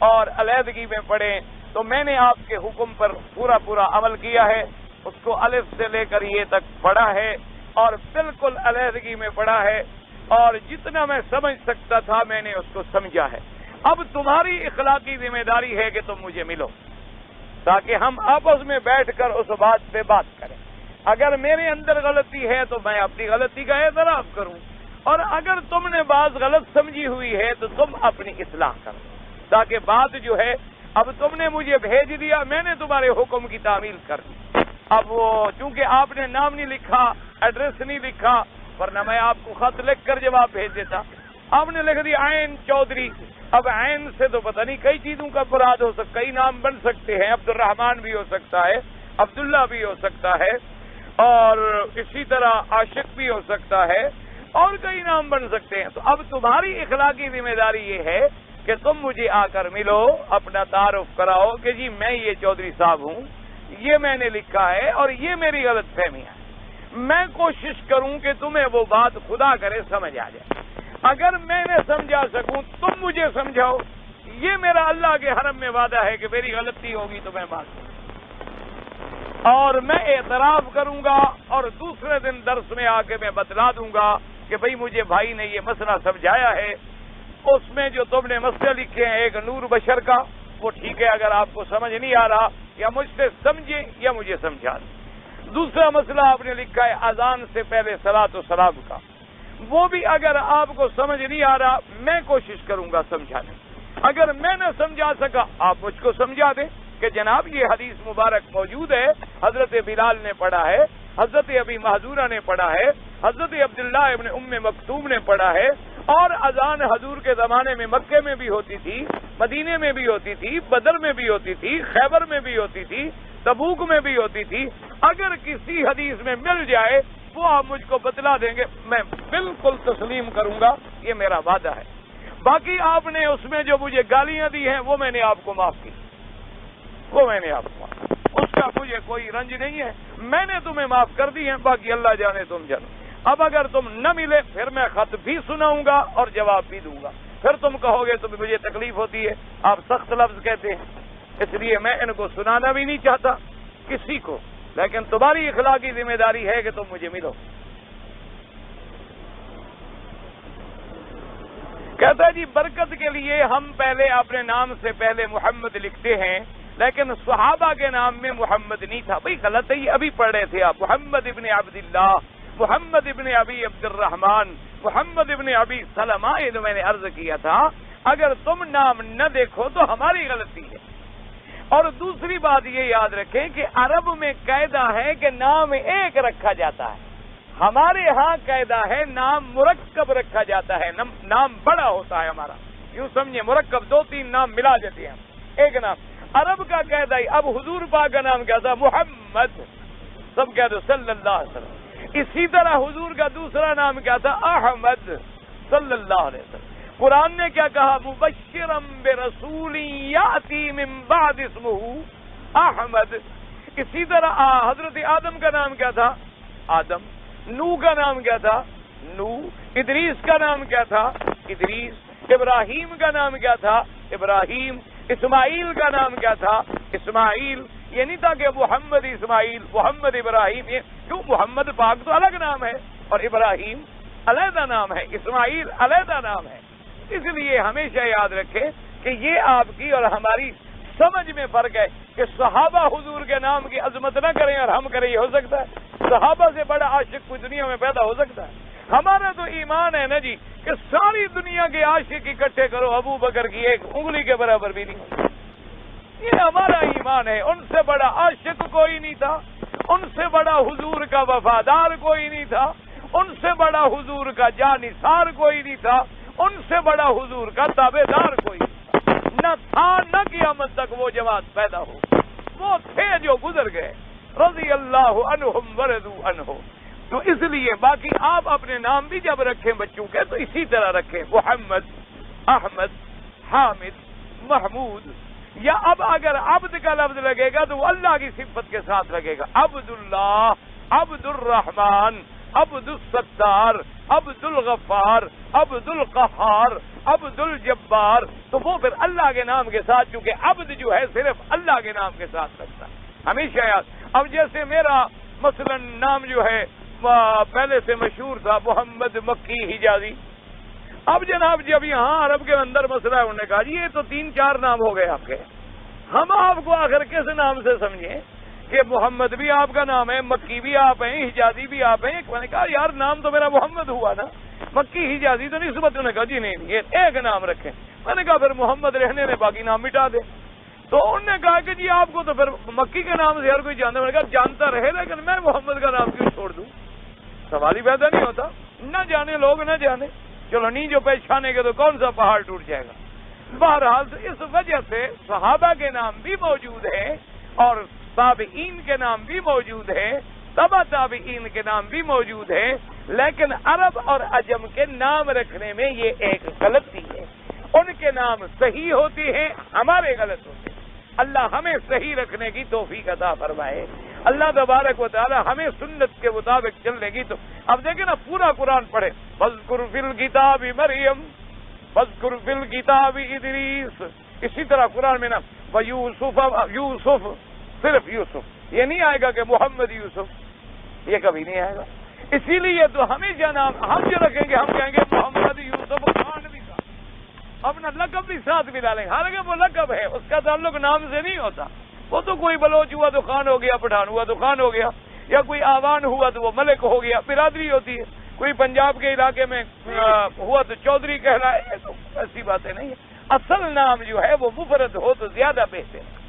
اور علیحدگی میں پڑھیں، تو میں نے آپ کے حکم پر پورا عمل کیا ہے. اس کو الف سے لے کر یہ تک پڑھا ہے اور بالکل علیحدگی میں پڑھا ہے اور جتنا میں سمجھ سکتا تھا میں نے اس کو سمجھا ہے. اب تمہاری اخلاقی ذمہ داری ہے کہ تم مجھے ملو تاکہ ہم آپس میں بیٹھ کر اس بات پہ بات کریں. اگر میرے اندر غلطی ہے تو میں اپنی غلطی کا اعتراف کروں اور اگر تم نے بات غلط سمجھی ہوئی ہے تو تم اپنی اصلاح کرو تاکہ بات جو ہے اب تم نے مجھے بھیج دیا میں نے تمہارے حکم کی تعمیل کر دی. اب وہ چونکہ آپ نے نام نہیں لکھا ایڈریس نہیں لکھا ورنہ میں آپ کو خط لکھ کر جواب بھیج دیتا. آپ نے لکھ دیا عین چودھری. اب عین سے تو پتہ نہیں کئی چیزوں کا مراد ہو سکتا، کئی نام بن سکتے ہیں. عبد الرحمان بھی ہو سکتا ہے، عبداللہ بھی ہو سکتا ہے اور اسی طرح عاشق بھی ہو سکتا ہے اور کئی نام بن سکتے ہیں. تو اب تمہاری اخلاقی ذمہ داری یہ ہے کہ تم مجھے آ کر ملو، اپنا تعارف کراؤ کہ جی میں یہ چودھری صاحب ہوں، یہ میں نے لکھا ہے اور یہ میری غلط فہمی ہے. میں کوشش کروں کہ تمہیں وہ بات خدا کرے سمجھ آ جائے. اگر میں نے سمجھا سکوں تم مجھے سمجھاؤ. یہ میرا اللہ کے حرم میں وعدہ ہے کہ میری غلطی ہوگی تو میں معاف کروں اور میں اعتراف کروں گا اور دوسرے دن درس میں آ کے میں بتلا دوں گا کہ بھئی مجھے بھائی نے یہ مسئلہ سمجھایا ہے. اس میں جو تم نے مسئلے لکھے ہیں ایک نور بشر کا وہ ٹھیک ہے اگر آپ کو سمجھ نہیں آ رہا یا مجھ سے سمجھیں یا مجھے سمجھا دیں. دوسرا مسئلہ آپ نے لکھا ہے اذان سے پہلے صلاۃ و سلام کا، وہ بھی اگر آپ کو سمجھ نہیں آ رہا میں کوشش کروں گا سمجھانے. اگر میں نہ سمجھا سکا آپ مجھ کو سمجھا دیں کہ جناب یہ حدیث مبارک موجود ہے، حضرت بلال نے پڑھا ہے، حضرت ابی محذورہ نے پڑھا ہے، حضرت عبداللہ ابن ام مکتوم نے پڑھا ہے اور اذان حضور کے زمانے میں مکے میں بھی ہوتی تھی، مدینے میں بھی ہوتی تھی، بدر میں بھی ہوتی تھی، خیبر میں بھی ہوتی تھی، تبوک میں بھی ہوتی تھی. اگر کسی حدیث میں مل جائے وہ آپ مجھ کو بتلا دیں گے میں بالکل تسلیم کروں گا، یہ میرا وعدہ ہے. باقی آپ نے اس میں جو مجھے گالیاں دی ہیں وہ میں نے آپ کو معاف کی، وہ میں نے آپ کو معاف کی، اس کا مجھے کوئی رنج نہیں ہے. میں نے تمہیں معاف کر دی ہیں، باقی اللہ جانے تم جانو. اب اگر تم نہ ملے پھر میں خط بھی سناؤں گا اور جواب بھی دوں گا. پھر تم کہو گے تمہیں مجھے تکلیف ہوتی ہے، آپ سخت لفظ کہتے ہیں، اس لیے میں ان کو سنانا بھی نہیں چاہتا کسی کو. لیکن تمہاری اخلاقی ذمہ داری ہے کہ تم مجھے ملو. کہتا ہے جی برکت کے لیے ہم پہلے اپنے نام سے پہلے محمد لکھتے ہیں لیکن صحابہ کے نام میں محمد نہیں تھا. بھائی غلط ہے، یہ ابھی پڑھ رہے تھے آپ، محمد ابن عبداللہ، محمد ابن ابی عبد الرحمن، محمد ابن ابی سلمہ. یہ تو میں نے عرض کیا تھا اگر تم نام نہ دیکھو تو ہماری غلطی ہے. اور دوسری بات یہ یاد رکھیں کہ عرب میں قاعدہ ہے کہ نام ایک رکھا جاتا ہے، ہمارے ہاں قاعدہ ہے نام مرکب رکھا جاتا ہے، نام بڑا ہوتا ہے ہمارا. یوں سمجھے مرکب دو تین نام ملا دیتے ہیں ایک نام. عرب کا قاعدہ ہی. اب حضور پاک کا نام کیا تھا؟ محمد. سب کہہ دو صلی اللہ علیہ وسلم. اسی طرح حضور کا دوسرا نام کیا تھا؟ احمد صلی اللہ علیہ وسلم. قرآن نے کیا کہا؟ مبشرم برسول یاتی من بعد اسمہ احمد. اسی طرح حضرت آدم کا نام کیا تھا؟ آدم. نو کا نام کیا تھا؟ نو. ادریس کا نام کیا تھا؟ ادریس. ابراہیم کا نام کیا تھا؟ ابراہیم. اسماعیل کا نام کیا تھا؟ اسماعیل. یہ نہیں تھا کہ محمد اسماعیل، محمد ابراہیم. یہ کیوں؟ محمد پاک تو الگ نام ہے اور ابراہیم علیحدہ نام ہے، اسماعیل علیحدہ نام ہے. اس لیے ہمیشہ یاد رکھیں کہ یہ آپ کی اور ہماری سمجھ میں فرق ہے کہ صحابہ حضور کے نام کی عظمت نہ کریں اور ہم کریں. یہ ہو سکتا ہے؟ صحابہ سے بڑا عاشق کوئی دنیا میں پیدا ہو سکتا ہے؟ ہمارا تو ایمان ہے نا جی کہ ساری دنیا کے عاشق اکٹھے کرو، ابو بکر کی ایک انگلی کے برابر بھی نہیں. یہ ہمارا ایمان ہے. ان سے بڑا عاشق کوئی نہیں تھا، ان سے بڑا حضور کا وفادار کوئی نہیں تھا، ان سے بڑا حضور کا جانثار کوئی نہیں تھا، ان سے بڑا حضور کا تابع دار کوئی نہیں تھا. نہ تھا نہ قیامت تک وہ جماعت پیدا ہو. وہ تھے جو گزر گئے، رضی اللہ عنہم ورضوا عنہ. تو اس لیے باقی آپ اپنے نام بھی جب رکھیں بچوں کے تو اسی طرح رکھیں، محمد، احمد، حامد، محمود. یا اب اگر عبد کا لفظ لگے گا تو وہ اللہ کی صفت کے ساتھ لگے گا. عبداللہ، عبد الرحمن، عبد الستار، عبد الغفار، عبد القہار، عبد الجبار. تو وہ پھر اللہ کے نام کے ساتھ، چونکہ عبد جو ہے صرف اللہ کے نام کے ساتھ لگتا ہے ہمیشہ یاد. اب جیسے میرا مثلا نام جو ہے پہلے سے مشہور تھا محمد مکی حجازی. اب جناب جب یہاں عرب کے اندر مسئلہ ہے، انہوں نے کہا جی یہ تو 3-4 نام ہو گئے آپ کے، ہم آپ کو آخر کس نام سے سمجھیں کہ محمد بھی آپ کا نام ہے، مکی بھی آپ ہیں، حجازی بھی آپ ہیں. میں نے کہا یار نام تو میرا محمد ہوا نا، مکی حجازی تو نہیں سمجھ. انہوں نے کہا جی نہیں یہ ایک نام رکھیں. میں نے کہا پھر محمد رہنے میں باقی نام مٹا دے. تو انہوں نے کہا کہ جی آپ کو تو پھر مکی کے نام سے ہر کوئی جانتا. میں نے کہا جانتا رہے لیکن میں محمد کا نام کیوں چھوڑ دوں؟ سوال ہی پیدا نہیں ہوتا. نہ جانے لوگ نہ جانے، چلو نہیں جو پہچانے گے تو کون سا پہاڑ ٹوٹ جائے گا. بہرحال تو اس وجہ سے صحابہ کے نام بھی موجود ہیں اور تابعین کے نام بھی موجود ہیں، تبع تابعین کے نام بھی موجود ہیں. لیکن عرب اور عجم کے نام رکھنے میں یہ ایک غلطی ہے. ان کے نام صحیح ہوتے ہیں، ہمارے غلط ہوتے ہیں. اللہ ہمیں صحیح رکھنے کی توفیق عطا فرمائے. اللہ تبارک و تعالی ہمیں سنت کے مطابق چلنے کی. تو اب دیکھیں نا پورا قرآن پڑھے، وَاذْكُرْ فِي الْكِتَابِ مریم، وَاذْكُرْ فِي الْكِتَابِ ادریس. اسی طرح قرآن میں نا یوسف، صرف یوسف. یہ نہیں آئے گا کہ محمد یوسف، یہ کبھی نہیں آئے گا. اسی لیے تو ہمیشہ نام ہم جو رکھیں گے ہم کہیں گے محمد یوسف خان بھی تھا، اپنا لقب بھی ساتھ بھی ڈالیں. حالانکہ وہ لقب ہے، اس کا تعلق نام سے نہیں ہوتا. وہ تو کوئی بلوچ ہوا تو خان ہو گیا، پٹھان ہوا تو خان ہو گیا، یا کوئی آوان ہوا تو وہ ملک ہو گیا. برادری ہوتی ہے. کوئی پنجاب کے علاقے میں ہوا تو چودھری کہلائے. یہ تو ایسی باتیں نہیں ہیں. اصل نام جو ہے وہ مفرد ہو تو زیادہ بہتر ہے.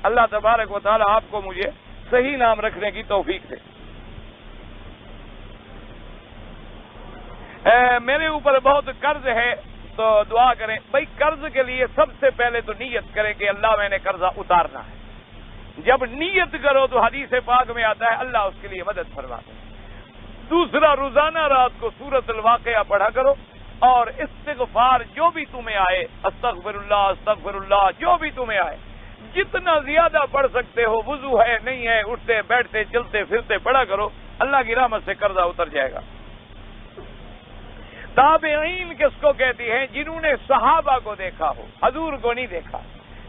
اللہ تبارک و تعالی آپ کو مجھے صحیح نام رکھنے کی توفیق دے. میرے اوپر بہت قرض ہے تو دعا کریں. بھائی قرض کے لیے سب سے پہلے تو نیت کریں کہ اللہ میں نے قرضہ اتارنا ہے. جب نیت کرو تو حدیث پاک میں آتا ہے اللہ اس کے لیے مدد فرماتا ہے. دوسرا، روزانہ رات کو سورۃ الواقعہ پڑھا کرو اور استغفار جو بھی تمہیں آئے، استغفر اللہ جو بھی تمہیں آئے جتنا زیادہ پڑھ سکتے ہو. وضو ہے نہیں ہے، اٹھتے بیٹھتے چلتے پھرتے پڑھا کرو. اللہ کی رحمت سے قرضہ اتر جائے گا. تابعین کس کو کہتی ہیں؟ جنہوں نے صحابہ کو دیکھا ہو، حضور کو نہیں دیکھا.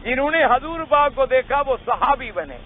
جنہوں نے حضور پاک کو دیکھا وہ صحابی بنے.